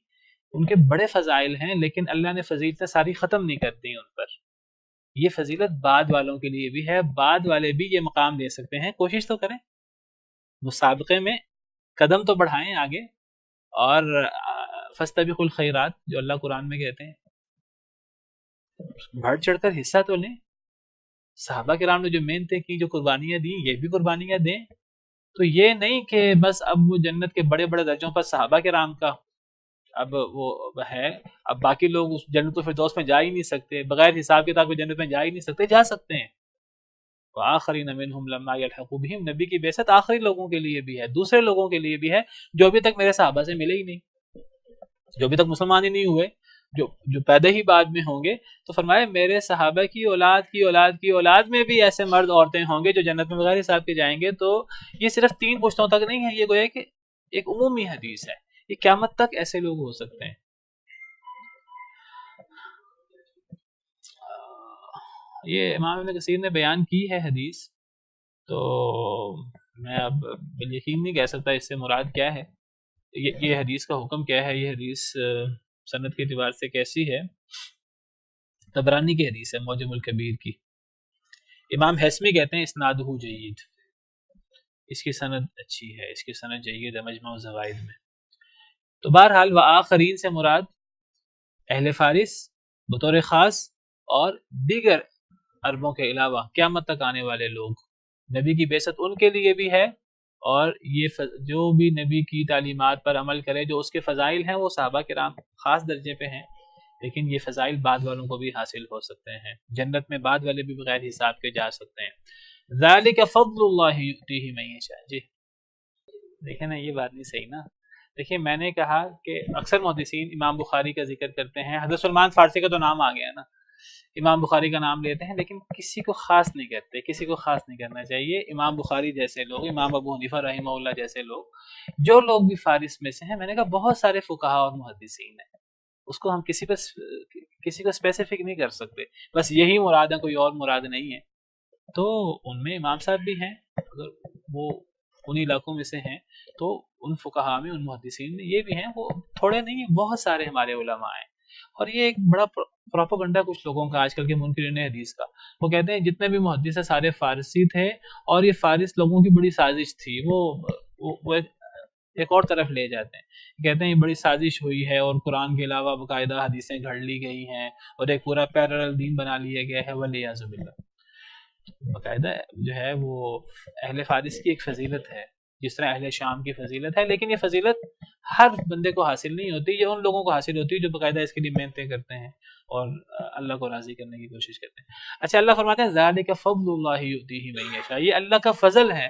ان کے بڑے فضائل ہیں، لیکن اللہ نے فضیلتیں ساری ختم نہیں کر دی ان پر۔ یہ فضیلت بعد والوں کے لیے بھی ہے، بعد والے بھی یہ مقام دے سکتے ہیں، کوشش تو کریں، مسابقے میں قدم تو بڑھائیں آگے، اور فاستبقوا الخیرات جو اللہ قرآن میں کہتے ہیں، بڑھ چڑھ کر حصہ تو لیں۔ صحابہ کرام نے جو محنتیں کی، جو قربانیاں دیں، یہ بھی قربانیاں دیں، تو یہ نہیں کہ بس اب وہ جنت کے بڑے بڑے درجوں پر صحابہ کرام کا اب وہ ہے، اب باقی لوگ اس جنت الفردوس میں جا ہی نہیں سکتے، بغیر حساب کتاب کے جنت میں جا ہی نہیں سکتے، جا سکتے ہیں۔ وآخرین منہم لما یلحقوا بہم، نبی کی بعثت آخری لوگوں کے لیے بھی ہے، دوسرے لوگوں کے لیے بھی ہے جو ابھی تک میرے صحابہ سے ملے ہی نہیں، جو ابھی تک مسلمان ہی نہیں ہوئے، جو پیدا ہی بعد میں ہوں گے۔ تو فرمایا میرے صحابہ کی اولاد کی اولاد کی اولاد میں بھی ایسے مرد عورتیں ہوں گے جو جنت میں بغیر حساب کے جائیں گے۔ تو یہ صرف 3 پشتوں تک نہیں ہے، یہ گویا کہ ایک عمومی حدیث ہے، یہ قیامت تک ایسے لوگ ہو سکتے ہیں۔ یہ امام ابن کثیر نے بیان کی ہے حدیث، تو میں اب بالیقین نہیں کہہ سکتا اس سے مراد کیا ہے، یہ حدیث کا حکم کیا ہے، یہ حدیث سند کے اعتبار سے کیسی ہے۔ طبرانی کی حدیث ہے معجم الکبیر کی۔ امام حسمی کہتے ہیں اسنادہ جید، اس کی سند اچھی ہے، اس کی سند جید ہے مجمع الزوائد میں۔ تو بہرحال وآخرین سے مراد اہل فارس بطور خاص اور دیگر عربوں کے علاوہ قیامت تک آنے والے لوگ، نبی کی بعثت ان کے لیے بھی ہے، اور یہ جو بھی نبی کی تعلیمات پر عمل کرے، جو اس کے فضائل ہیں وہ صحابہ کرام خاص درجے پہ ہیں، لیکن یہ فضائل بعد والوں کو بھی حاصل ہو سکتے ہیں، جنت میں بعد والے بھی بغیر حساب کے جا سکتے ہیں۔ ذالک فضل اللہ یؤتیہ من یشاء۔ جی دیکھیں نا، یہ بات نہیں صحیح نا۔ دیکھیں میں نے کہا کہ اکثر محدثین امام بخاری کا ذکر کرتے ہیں، حضرت سلمان فارسی کا تو نام آ گیا نا، امام بخاری کا نام لیتے ہیں، لیکن کسی کو خاص نہیں کرتے، کسی کو خاص نہیں کرنا چاہیے۔ امام بخاری جیسے لوگ، امام ابو حنیفہ رحمہ اللہ جیسے لوگ، جو لوگ بھی فارس میں سے ہیں، میں نے کہا بہت سارے فقہا اور محدثین ہیں، اس کو ہم کسی کو اسپیسیفک نہیں کر سکتے، بس یہی مراد ہے، کوئی اور مراد نہیں ہے۔ تو ان میں امام صاحب بھی ہیں، اگر وہ انہی علاقوں میں سے ہیں، تو ان فقہا میں، ان محدثین میں یہ بھی ہیں، وہ تھوڑے نہیں ہیں، بہت سارے ہمارے علماء ہیں۔ اور یہ ایک بڑا پروپیگنڈا کچھ لوگوں کا، آج کل کے منکرین حدیث کا، وہ کہتے ہیں جتنے بھی محدث ہیں سارے فارسی تھے، اور یہ فارس لوگوں کی بڑی سازش تھی، وہ ایک اور طرف لے جاتے ہیں، کہتے ہیں یہ بڑی سازش ہوئی ہے، اور قرآن کے علاوہ باقاعدہ حدیثیں گھڑ لی گئی ہیں، اور ایک پورا پیرالل دین بنا لیا گیا ہے، والعیاذ باللہ۔ باقاعدہ جو ہے وہ اہل فارس کی ایک فضیلت ہے، جس طرح اہل شام کی فضیلت ہے، لیکن یہ فضیلت ہر بندے کو حاصل نہیں ہوتی، یہ ان لوگوں کو حاصل ہوتی ہے جو باقاعدہ اس کے لیے محنتیں کرتے ہیں اور اللہ کو راضی کرنے کی کوشش کرتے ہیں۔ اچھا، اللہ فرماتے ہیں ذالک فضل اللہ یؤتیہ من یشاء، یہ اللہ کا فضل ہے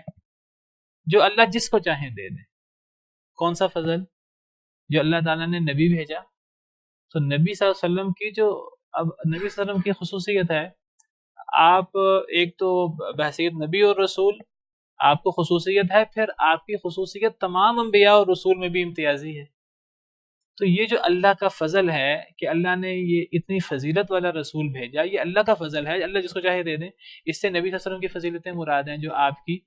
جو اللہ جس کو چاہے دے دے۔ کون سا فضل؟ جو اللہ تعالیٰ نے نبی بھیجا، تو نبی صلی اللہ علیہ وسلم کی جو، اب نبی صلی اللہ علیہ وسلم کی خصوصیت ہے، آپ ایک تو بحیثیت نبی اور رسول آپ کو خصوصیت ہے، پھر آپ کی خصوصیت تمام انبیاء اور رسول میں بھی امتیازی ہے۔ تو یہ جو اللہ کا فضل ہے کہ اللہ نے یہ اتنی فضیلت والا رسول بھیجا، یہ اللہ کا فضل ہے، اللہ جس کو چاہے دے دیں۔ اس سے نبی صلی اللہ علیہ وسلم کی فضیلتیں مراد ہیں جو آپ کی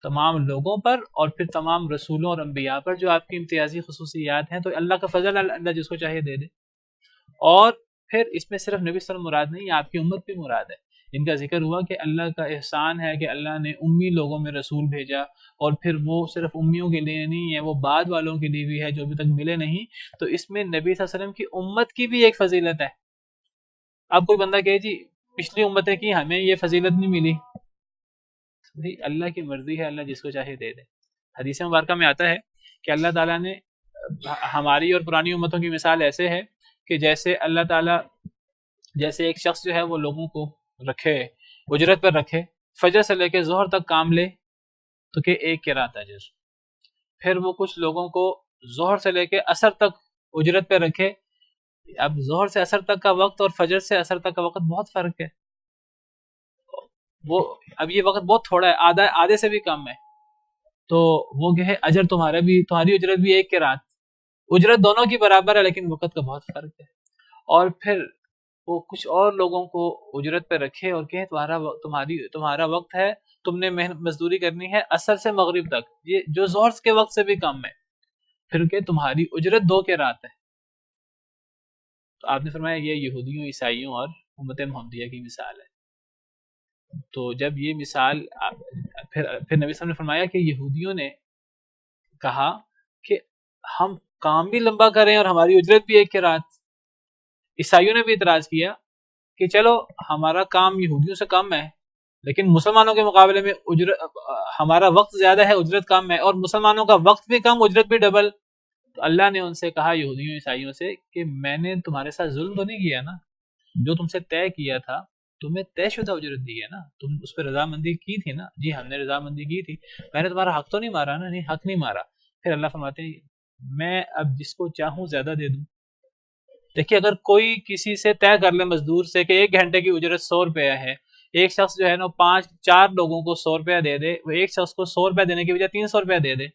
تمام لوگوں پر اور پھر تمام رسولوں اور انبیاء پر جو آپ کی امتیازی خصوصیات ہیں، تو اللہ کا فضل اللہ جس کو چاہے دے دے۔ اور پھر اس میں صرف نبی صلی اللہ علیہ وسلم مراد نہیں، آپ کی امت بھی مراد ہے۔ ان کا ذکر ہوا کہ اللہ کا احسان ہے کہ اللہ نے امی لوگوں میں رسول بھیجا، اور پھر وہ صرف امیوں کے لیے نہیں ہے، وہ بعد والوں کے لیے بھی ہے جو ابھی تک ملے نہیں۔ تو اس میں نبی صلی اللہ علیہ وسلم کی امت کی بھی ایک فضیلت ہے۔ اب کوئی بندہ کہے جی پچھلی امتیں کی ہمیں یہ فضیلت نہیں ملی، اللہ کی مرضی ہے، اللہ جس کو چاہے دے دے۔ حدیث مبارکہ میں آتا ہے کہ اللہ تعالیٰ نے ہماری اور پرانی امتوں کی مثال ایسے ہے کہ جیسے اللہ تعالیٰ، جیسے ایک شخص جو ہے وہ لوگوں کو رکھے، اجرت پر رکھے، فجر سے لے کے ظہر تک کام لے تو کہ ایک قرات اجر، پھر وہ کچھ لوگوں کو ظہر سے لے کے عصر تک اجرت پہ رکھے۔ اب ظہر سے عصر تک کا وقت اور فجر سے عصر تک کا وقت بہت فرق ہے، وہ اب یہ وقت بہت تھوڑا ہے، آدھے سے بھی کم ہے، تو وہ کہ ہے اجر تمہاری اجرت بھی ایک قرات، اجرت دونوں کی برابر ہے لیکن وقت کا بہت فرق ہے۔ اور پھر وہ کچھ اور لوگوں کو اجرت پہ رکھے اور کہیں تمہارا وقت ہے، تم نے محنت مزدوری کرنی ہے عصر سے مغرب تک، یہ جو ظہر کے وقت سے بھی کم ہے، پھر کہ تمہاری اجرت 2 قرات ہے۔ تو آپ نے فرمایا یہ یہودیوں، عیسائیوں اور امت محمدیہ کی مثال ہے۔ تو جب یہ مثال پھر نبی صلی اللہ علیہ وسلم نے فرمایا کہ یہودیوں نے کہا کہ ہم کام بھی لمبا کریں اور ہماری اجرت بھی ایک قرات، عیسائیوں نے بھی اعتراض کیا کہ چلو ہمارا کام یہودیوں سے کم ہے لیکن مسلمانوں کے مقابلے میں ہمارا وقت زیادہ ہے، اجرت کم ہے، اور مسلمانوں کا وقت بھی کم، اجرت بھی ڈبل. تو اللہ نے ان سے کہا، یہودیوں عیسائیوں سے، کہ میں نے تمہارے ساتھ ظلم تو نہیں کیا نا، جو تم سے طے کیا تھا تمہیں طے شدہ اجرت دی ہے نا، تم اس پہ رضامندی کی تھی نا. جی ہم نے رضامندی کی تھی، میں نے تمہارا حق تو نہیں مارا نا. نہیں، حق نہیں مارا. پھر اللہ فرماتے ہیں میں اب جس کو چاہوں زیادہ دے دوں. دیکھیے اگر کوئی کسی سے طے کر لے مزدور سے کہ 1 گھنٹے کی اجرت 100 روپیہ ہے، ایک شخص جو ہے نا 4 لوگوں کو 100 روپیہ دے دے، وہ ایک شخص کو 100 روپیہ دینے کی بجائے 300 روپیہ دے دے،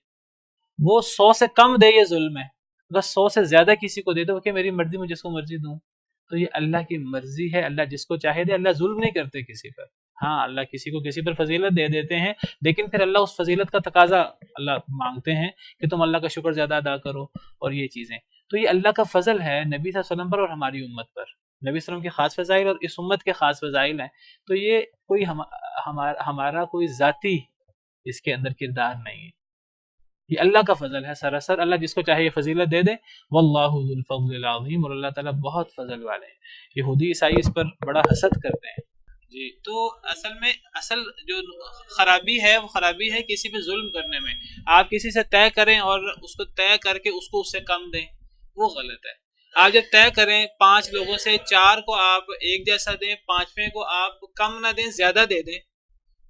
وہ 100 سے کم دے، یہ ظلم ہے. اگر 100 سے زیادہ کسی کو دے دے کہ میری مرضی، میں جس کو مرضی دوں، تو یہ اللہ کی مرضی ہے. اللہ جس کو چاہے دے، اللہ ظلم نہیں کرتے کسی پر. ہاں اللہ کسی کو کسی پر فضیلت دے دیتے ہیں، لیکن پھر اللہ اس فضیلت کا تقاضا اللہ مانگتے ہیں کہ تم اللہ کا شکر زیادہ ادا کرو اور یہ چیزیں. تو یہ اللہ کا فضل ہے نبی صلی اللہ علیہ وسلم پر اور ہماری امت پر. نبی صلی اللہ علیہ وسلم کے خاص فضائل اور اس امت کے خاص فضائل ہیں. تو یہ کوئی ہمارا کوئی ذاتی اس کے اندر کردار نہیں ہے، یہ اللہ کا فضل ہے سراسر. اللہ جس کو چاہے یہ فضیلت دے دے. واللہ ذو الفضل العظیم، اور اللہ تعالیٰ بہت فضل والے ہیں. یہودی عیسائی اس پر بڑا حسد کرتے ہیں. جی تو اصل جو خرابی ہے وہ خرابی ہے کسی پہ ظلم کرنے میں. آپ کسی سے طے کریں اور اس کو طے کر کے اس کو اس سے کم دیں، وہ غلط ہے. آپ جب طے کریں 5 لوگوں سے 4 کو آپ ایک جیسا دیں، 5ویں کو آپ کم نہ دیں، زیادہ دے دیں،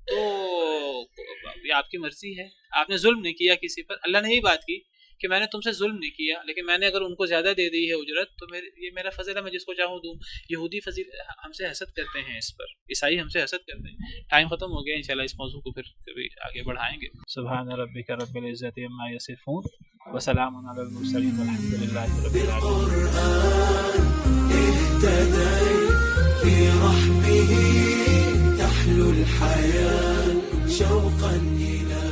تو یہ آپ کی مرضی ہے. آپ نے ظلم نہیں کیا کسی پر. اللہ نے یہی بات کی کہ میں نے تم سے ظلم نہیں کیا، لیکن میں نے اگر ان کو زیادہ دے دی ہے اجرت تو یہ میرا فضل ہے، میں جس کو چاہوں دوں. یہودی فضیل ہم سے حسد کرتے ہیں اس پر، عیسائی ہم سے حسد کرتے ہیں. ٹائم ختم ہو گیا، انشاءاللہ اس موضوع کو پھر کبھی آگے بڑھائیں گے. سبحان ربک رب العزت عما یصفون وسلام علی المرسلین والحمد للہ رب العالمین. تحلو الحياة شوقا إلى